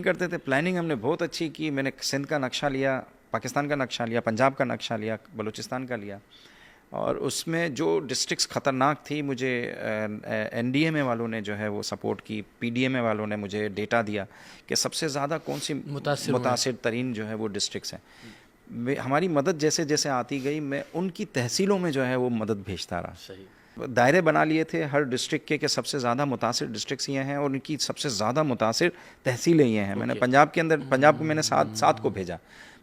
करते थे प्लानिंग हमने बहुत अच्छी की। मैंने सिंध का नक्शा लिया, पाकिस्तान का नक्शा लिया, पंजाब का नक्शा लिया, बलूचिस्तान का लिया, और उसमें जो डिस्ट्रिक्ट्स ख़तरनाक थी, मुझे NDMA वालों ने जो है वो सपोर्ट की, PDMA वालों ने मुझे डेटा दिया कि सबसे ज़्यादा कौन सी मुतासिर तरीन जो है वो डिस्ट्रिक्ट्स हैं। हमारी मदद जैसे जैसे आती गई, मैं उनकी तहसीलों में जो है वो मदद भेजता रहा। सही। दायरे बना लिए थे हर डिस्ट्रिक्ट के सबसे ज़्यादा मुतासिर डिस्ट्रिक्ट्स ये हैं और उनकी सबसे ज़्यादा मुतासिर तहसीलें ये हैं। मैंने पंजाब के अंदर, पंजाब को मैंने 7 को भेजा।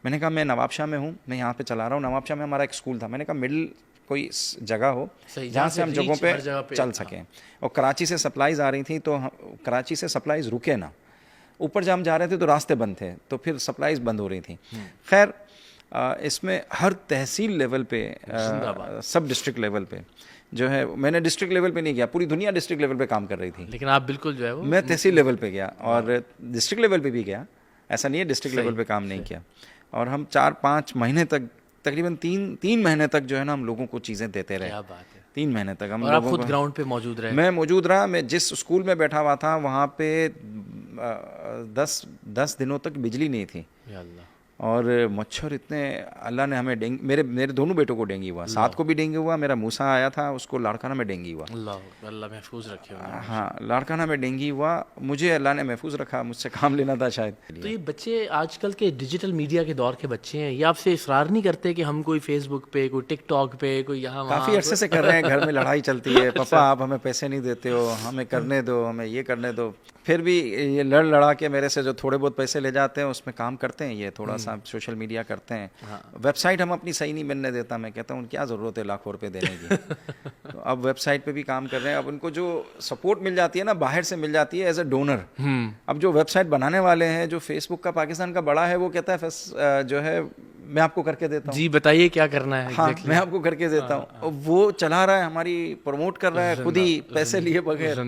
मैंने कहा मैं नवाबशाह में हूँ, मैं यहाँ पे चला रहा हूँ। नवाबशाह में हमारा एक स्कूल था, मैंने कहा मिडिल कोई जगह हो जहाँ से हम जगहों पे चल सकें। और कराची से सप्लाईज़ आ रही थी, तो कराची से सप्लाईज़ रुके ना, ऊपर जब हम जा रहे थे तो रास्ते बंद थे, तो फिर सप्लाईज़ बंद हो रही थी। खैर इसमें हर तहसील लेवल पे, सब डिस्ट्रिक्ट लेवल पे जो है, मैंने डिस्ट्रिक्ट लेवल पे नहीं किया, पूरी दुनिया डिस्ट्रिक्ट लेवल पे काम कर रही थी, लेकिन आप बिल्कुल जो है वो, मैं तहसील लेवल पे गया और डिस्ट्रिक्ट लेवल पे भी गया। ऐसा नहीं है डिस्ट्रिक्ट लेवल पे काम नहीं किया। और हम 4-5 महीने तक, तकरीबन 3 महीने तक जो है ना, हम लोगों को चीज़ें देते रहे। क्या बात है। 3 महीने तक हम और आप लोगों खुद को, ग्राउंड पे मौजूद रहे? मैं मौजूद रहा। मैं जिस स्कूल में बैठा हुआ था वहाँ पे 10 दिनों तक बिजली नहीं थी। या अल्लाह। और मच्छर इतने, अल्लाह ने हमें मेरे दोनों बेटों को डेंगू हुआ, 7 को भी डेंगू हुआ, मेरा मूसा आया था उसको लाड़काना में डेंगू हुआ। अल्लाह महफूज रखे उन्हें। हाँ, लाड़काना में डेंगू हुआ, मुझे अल्लाह ने महफूज रखा, मुझसे काम लेना था शायद। तो ये बच्चे आजकल के डिजिटल मीडिया के दौर के बच्चे हैं, ये आपसे इसरार नहीं करते कि हम कोई फेसबुक पे, कोई टिकटॉक पे, कोई यहाँ काफ़ी अरसे से कर रहे हैं, घर में लड़ाई चलती है, पापा आप हमें पैसे नहीं देते हो, हमें करने दो, हमें ये करने दो। फिर भी ये लड़ा के मेरे से जो थोड़े बहुत पैसे ले जाते हैं उसमें काम करते हैं, ये थोड़ा सा सोशल मीडिया करते हैं। वेबसाइट हम अपनी सही नहीं बनने देता, मैं कहता हूँ क्या ज़रूरत है लाखों रुपए देने की। तो अब वेबसाइट पे भी काम कर रहे हैं। अब उनको जो सपोर्ट मिल जाती है ना, बाहर से मिल जाती है एज अ डोनर। अब जो वेबसाइट बनाने वाले हैं, जो फेसबुक का पाकिस्तान का बड़ा है, वो कहता है जो है मैं आपको करके देता हूँ। जी बताइए क्या करना है। हाँ, मैं आपको करके देता हूँ। वो चला रहा है, हमारी प्रमोट कर रहा है खुद ही, पैसे लिए बगैर।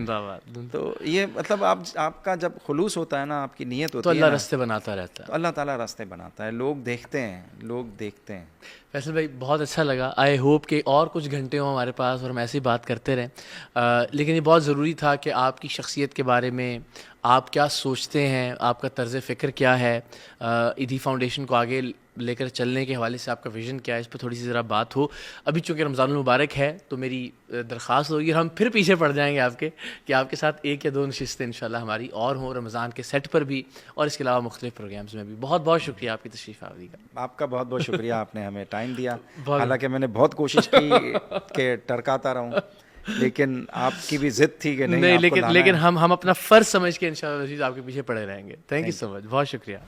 तो ये मतलब आपका जब खुलूस होता है ना, आपकी नीयत होती है, तो अल्लाह रास्ते बनाता रहता है। तो अल्लाह ताला रास्ते बनाता है, लोग देखते हैं। फैसल भाई बहुत अच्छा लगा। आई होप कि और कुछ घंटे हों हमारे पास और हम ऐसे ही बात करते रहें। लेकिन ये बहुत ज़रूरी था कि आपकी शख्सियत के बारे में, आप क्या सोचते हैं, आपका तर्ज़ फ़िक्र क्या है, ईदी फाउंडेशन को आगे लेकर चलने के हवाले से आपका विज़न क्या है, इस पर थोड़ी सी ज़रा बात हो। अभी चूँकि रमज़ानुल मुबारक है तो मेरी दरख्वास्त होगी, हम फिर पीछे पड़ जाएंगे आपके, कि आपके साथ 1 या 2 नशिस्तें इंशाल्लाह हमारी और हों, रमज़ान के सेट पर भी और इसके अलावा मुख्तलिफ प्रोग्राम्स में भी। बहुत बहुत शुक्रिया आपकी तशरीफ़ आवरी का। आपका बहुत बहुत शुक्रिया, आपने हमें टाइम दिया। हालांकि मैंने बहुत कोशिश की कि टरकाता रहूं, लेकिन आपकी भी जिद थी कि नहीं, लेकिन हम अपना फ़र्ज़ समझ के इंशाल्लाह आपके पीछे पड़े रहेंगे। थैंक यू सो मच, बहुत शुक्रिया।